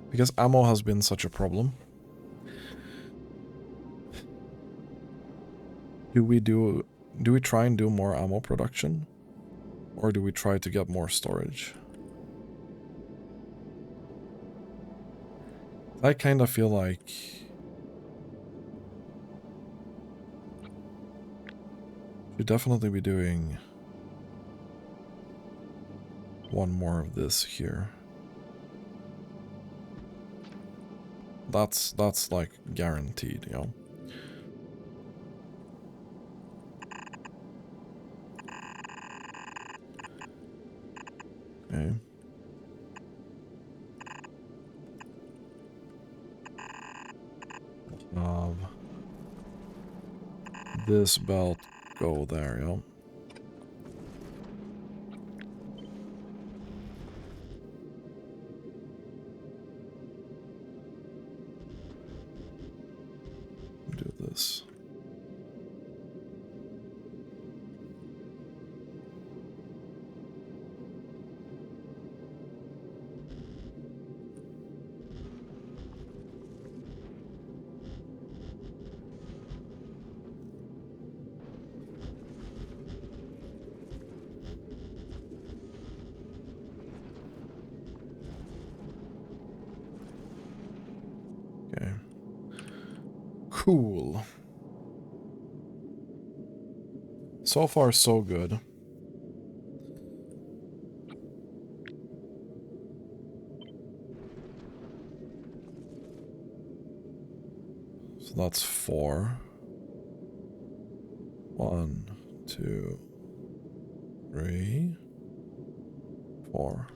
Speaker 1: Because ammo has been such a problem. Do we try and do more ammo production? Or do we try to get more storage? I kind of feel like should definitely be doing one more of this here. That's like guaranteed, you know. Okay. This belt go there, you know. Do this. Okay. Cool. So far, so good. So that's 4. 1, 2, 3, 4.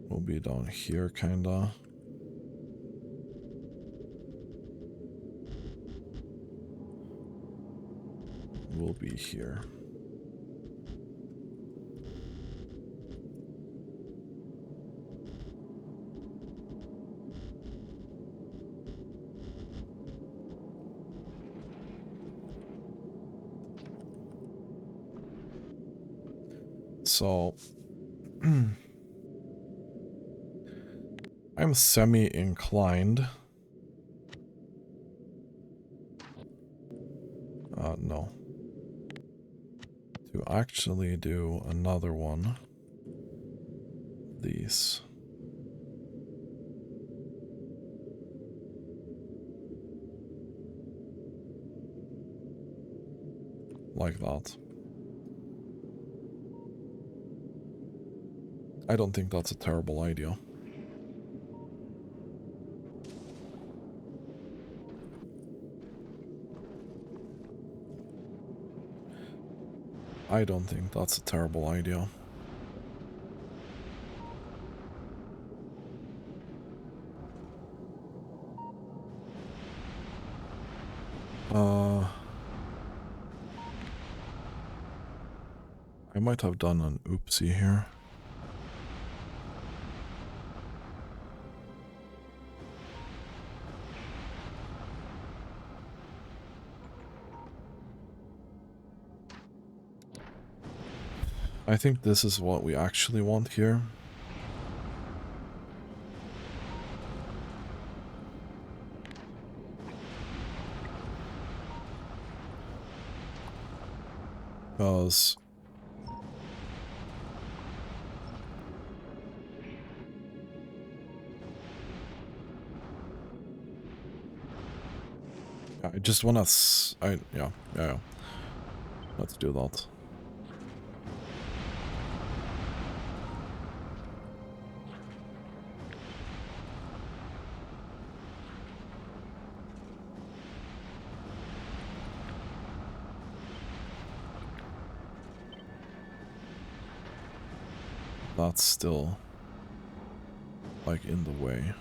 Speaker 1: We'll be down here, kinda. We'll be here. So, I'm semi-inclined. No. To actually do another one. These. Like that. I don't think that's a terrible idea. I don't think that's a terrible idea. I might have done an oopsie here. I think this is what we actually want here. Because I just wanna yeah. Let's do that. That's still like in the way.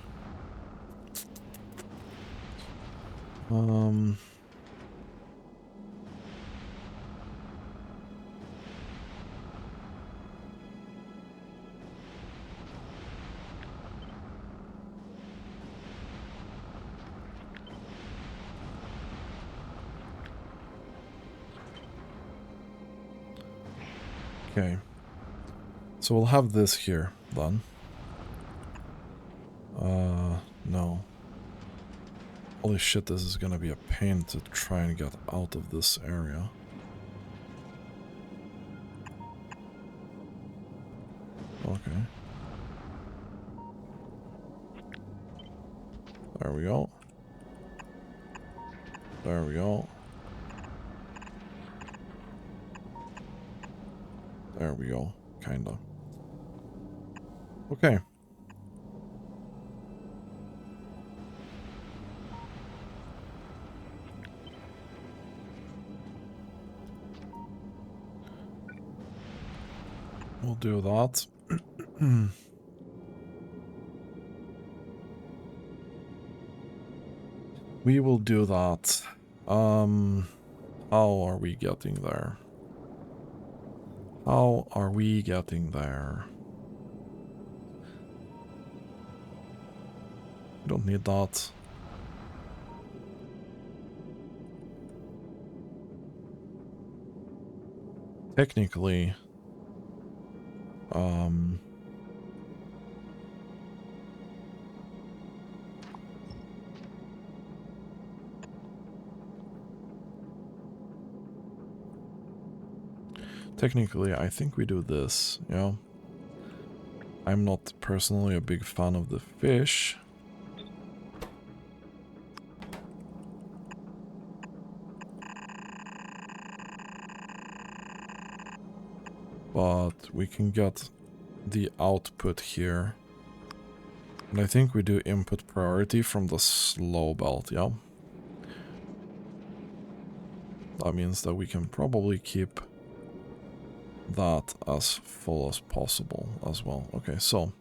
Speaker 1: Okay. So we'll have this here, then. No. Holy shit, this is gonna be a pain to try and get out of this area. Okay. There we go. There we go. There we go. Kinda. Okay. We'll do that. We will do that. How are we getting there? How are we getting there? Don't need that. Technically, technically, I think we do this, yeah. I'm not personally a big fan of the fish. But we can get the output here. And I think we do input priority from the slow belt, yeah. That means that we can probably keep that as full as possible as well. Okay, so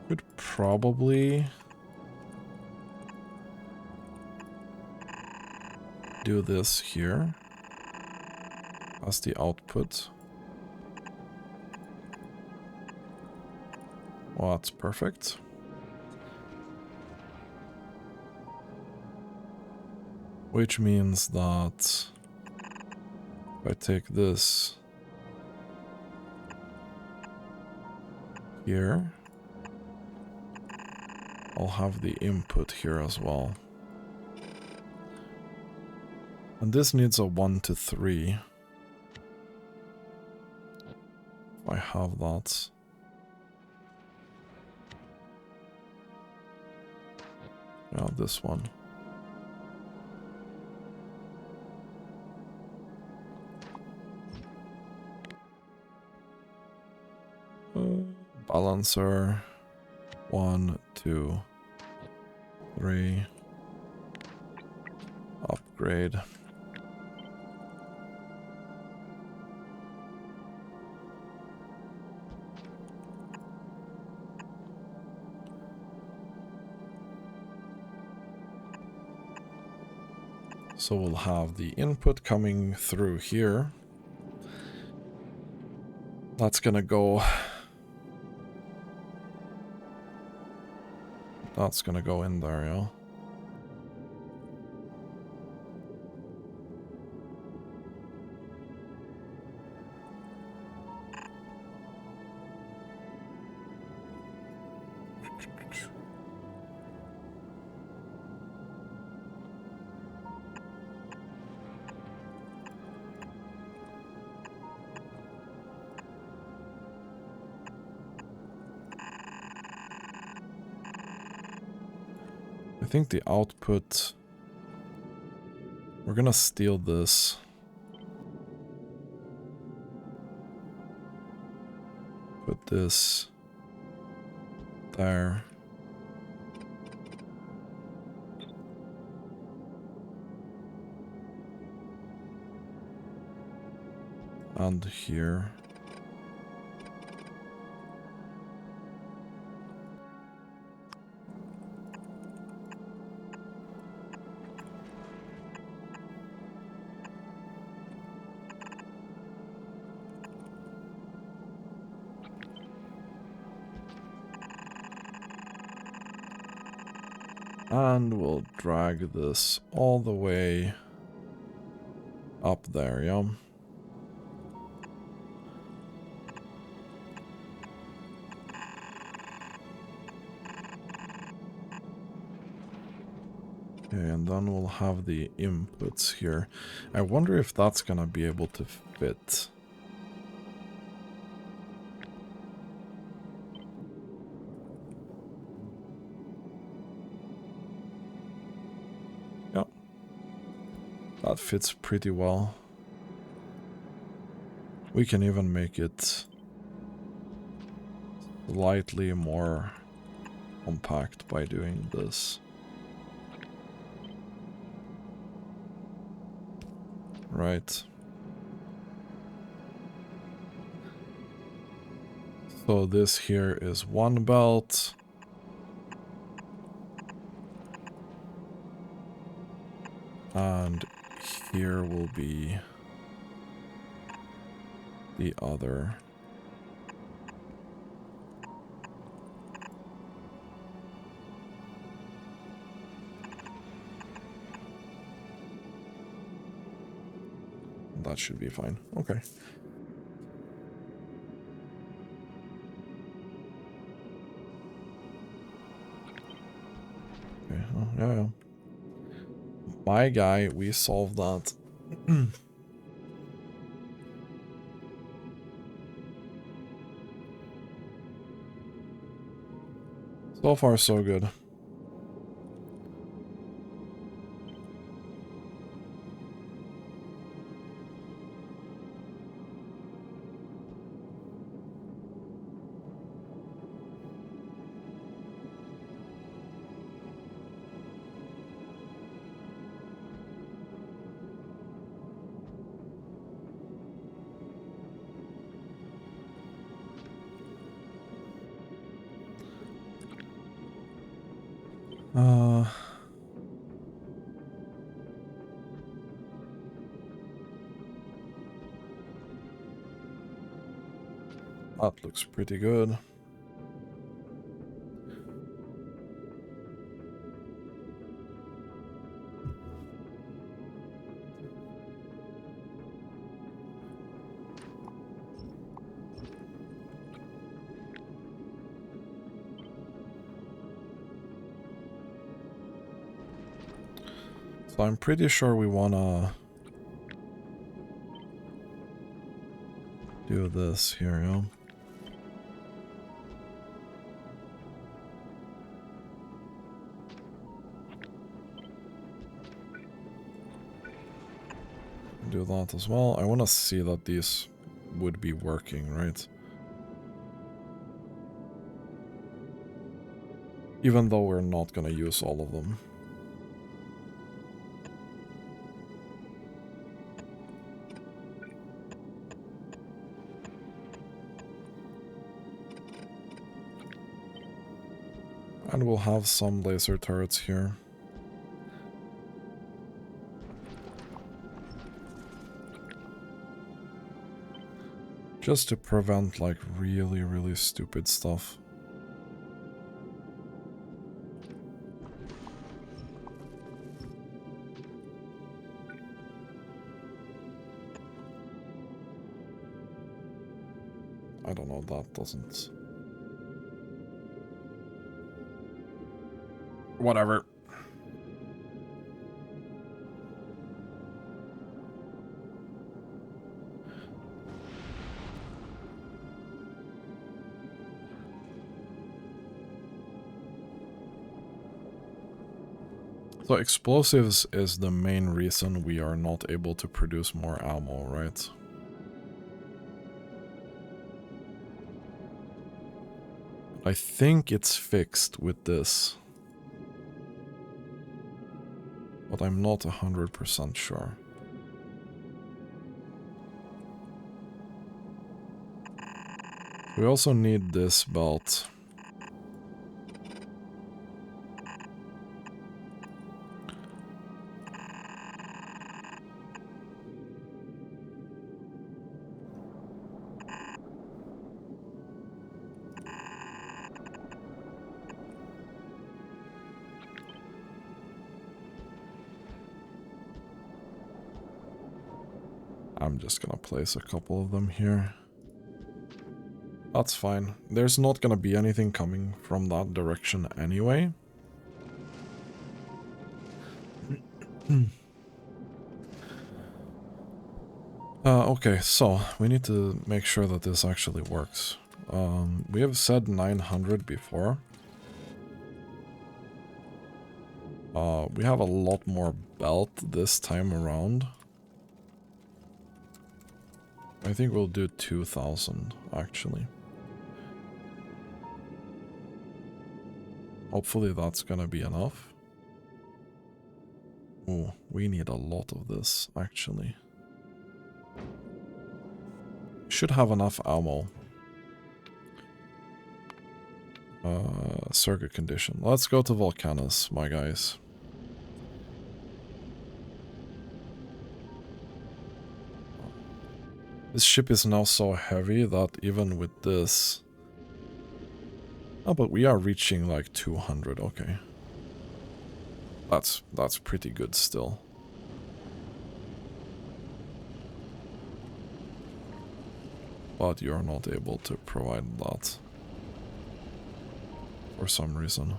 Speaker 1: could probably do this here as the output. Well, that's perfect. Which means that if I take this here, I'll have the input here as well. And this needs a 1 to 3. If I have that. Yeah, this one. Balancer. 1, 2, 3. Upgrade. So we'll have the input coming through here. That's gonna go... That's gonna go in there, yeah. I think the output... We're gonna steal this. Put this there. And here. And we'll drag this all the way Up there, yeah. Okay, and then we'll have the inputs here. I wonder if that's gonna be able to fit. Yep. That fits pretty well. We can even make it slightly more compact by doing this. Right. So this here is one belt. And here will be the other. That should be fine. Okay. Okay. Oh, yeah. My guy, we solved that. So far, so good. That looks pretty good. So I'm pretty sure we wanna do this here, yeah. Do that as well. I want to see that these would be working, right? Even though we're not going to use all of them. And we'll have some laser turrets here. Just to prevent, like, really, really stupid stuff. I don't know, that doesn't... Whatever. So explosives is the main reason we are not able to produce more ammo, right? I think it's fixed with this. But I'm not 100% sure. We also need this belt. I'm just gonna place a couple of them here. That's fine. There's not gonna be anything coming from that direction anyway. Okay, so we need to make sure that this actually works. We have said 900 before. We have a lot more belt this time around. I think we'll do 2000 actually. Hopefully that's gonna be enough. Oh, we need a lot of this actually. Should have enough ammo. Circuit condition. Let's go to Volcanus, my guys. This ship is now so heavy that even with this... Oh, but we are reaching like 200, okay. That's pretty good still. But you're not able to provide that. For some reason.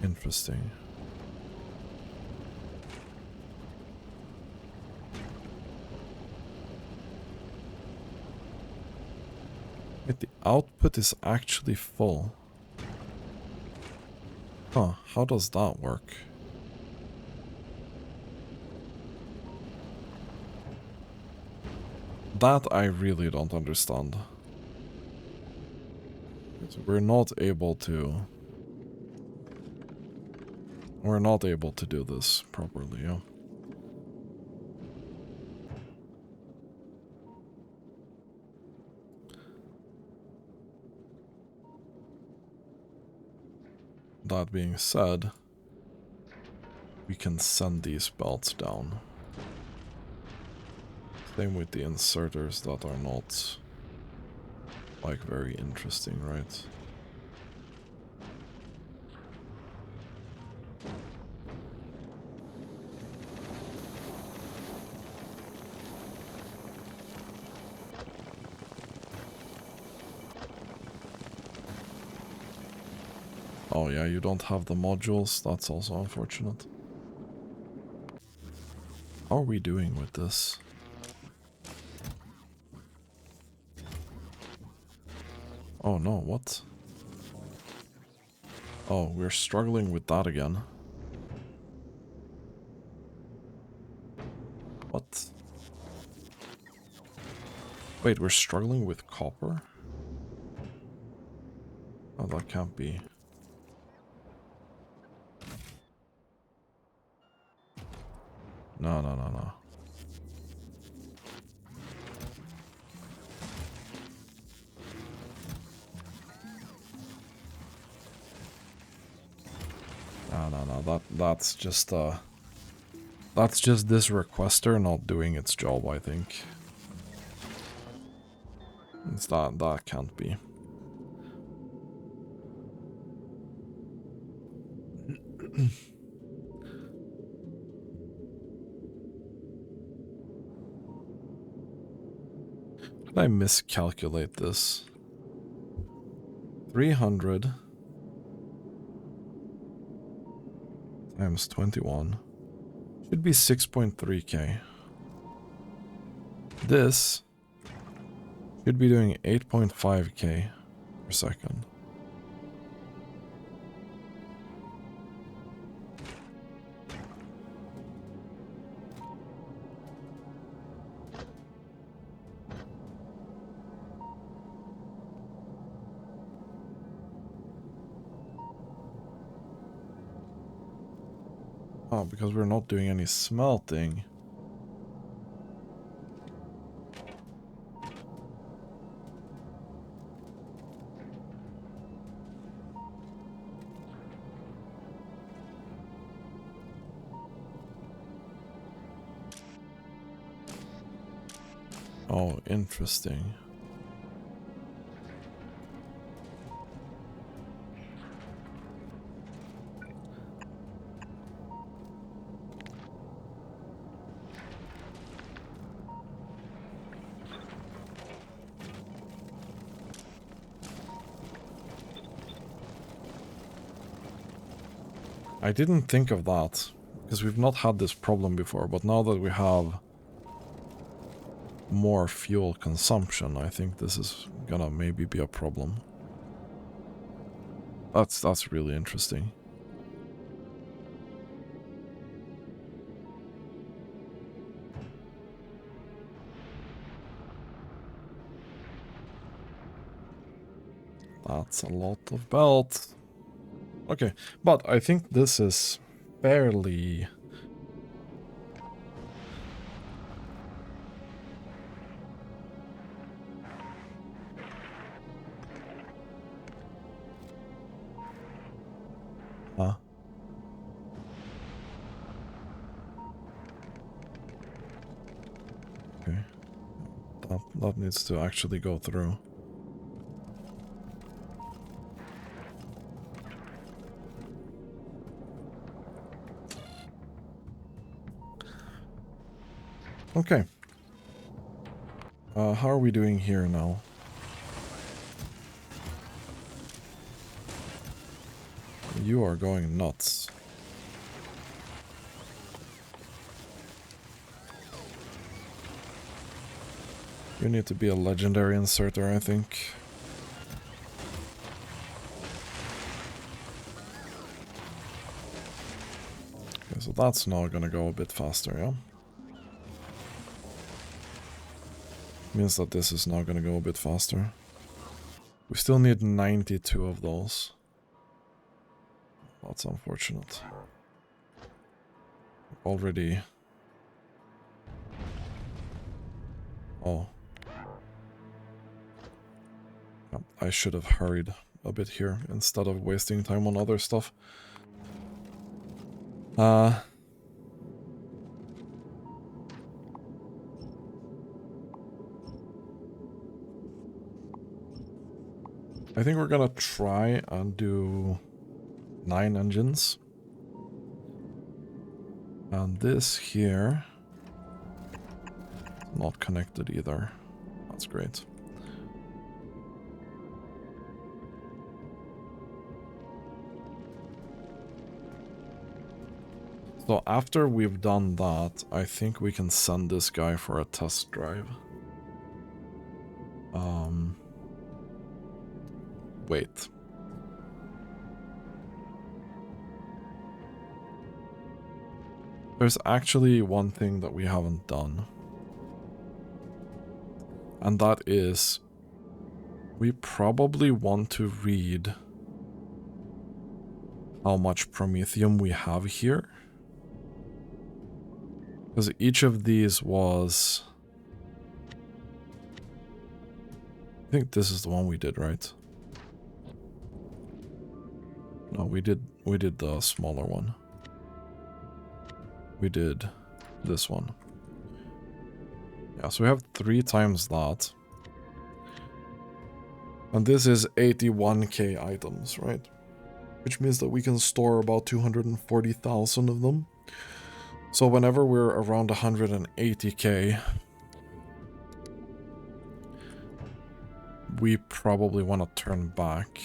Speaker 1: Interesting. Wait, the output is actually full. Huh, how does that work? That I really don't understand. We're not able to... We're not able to do this properly, yeah. That being said, we can send these belts down. Same with the inserters that are not, like, very interesting, right? Oh yeah, you don't have the modules, that's also unfortunate. How are we doing with this? Oh no, what? Oh, we're struggling with that again. What? Wait, we're struggling with copper? Oh, that can't be. No, no, no, no. No, no, no, that's just this requester not doing its job, I think. It's that can't be. Did I miscalculate this? 300 times 21 should be 6.3k. This should be doing 8.5k per second. Oh, because we're not doing any smelting. Oh, interesting. I didn't think of that, because we've not had this problem before, but now that we have more fuel consumption, I think this is gonna maybe be a problem. That's really interesting. That's a lot of belt. Okay, but I think this is fairly... Huh? Okay. That needs to actually go through. Okay. How are we doing here now? You are going nuts. You need to be a legendary inserter, I think. Okay, so that's now gonna go a bit faster, yeah? Means that this is now gonna go a bit faster. We still need 92 of those. That's unfortunate. Already... Oh. I should have hurried a bit here instead of wasting time on other stuff. I think we're gonna try and do 9 engines. And this here... not connected either. That's great. So after we've done that, I think we can send this guy for a test drive. Wait. There's actually one thing that we haven't done. And that is, we probably want to read how much Promethium we have here. Because each of these was... I think this is the one we did, right? No, we did the smaller one. We did this one. Yeah, so we have 3 times that. And this is 81k items, right? Which means that we can store about 240,000 of them. So whenever we're around 180k, we probably want to turn back.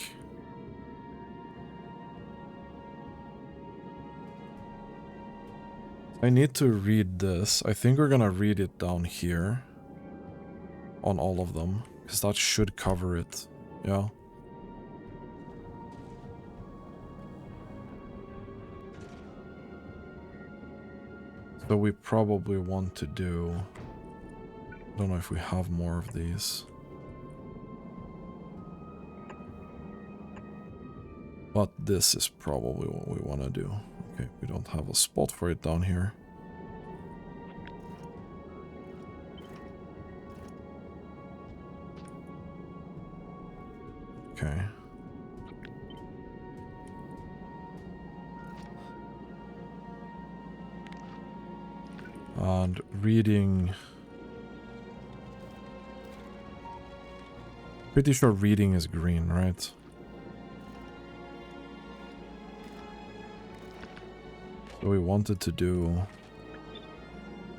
Speaker 1: I need to read this. I think we're gonna read it down here on all of them, because that should cover it. Yeah. So we probably want to do... I don't know if we have more of these. But this is probably what we want to do. Okay, we don't have a spot for it down here. Okay. And reading... Pretty sure reading is green, right? So we wanted to do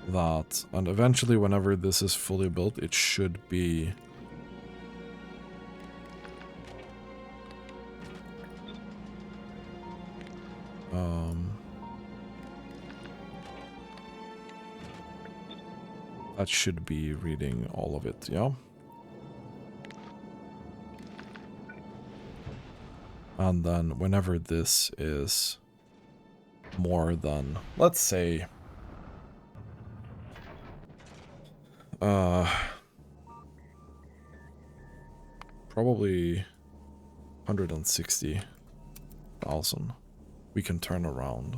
Speaker 1: that, and eventually whenever this is fully built, it should be... That should be reading all of it, yeah? And then whenever this is more than, let's say, probably 160,000, we can turn around.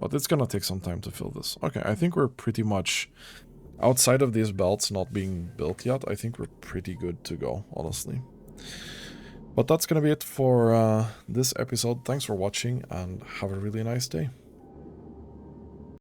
Speaker 1: But it's gonna take some time to fill this. Okay, I think we're pretty much, outside of these belts not being built yet, I think we're pretty good to go, honestly. But that's gonna be it for this episode. Thanks for watching and have a really nice day.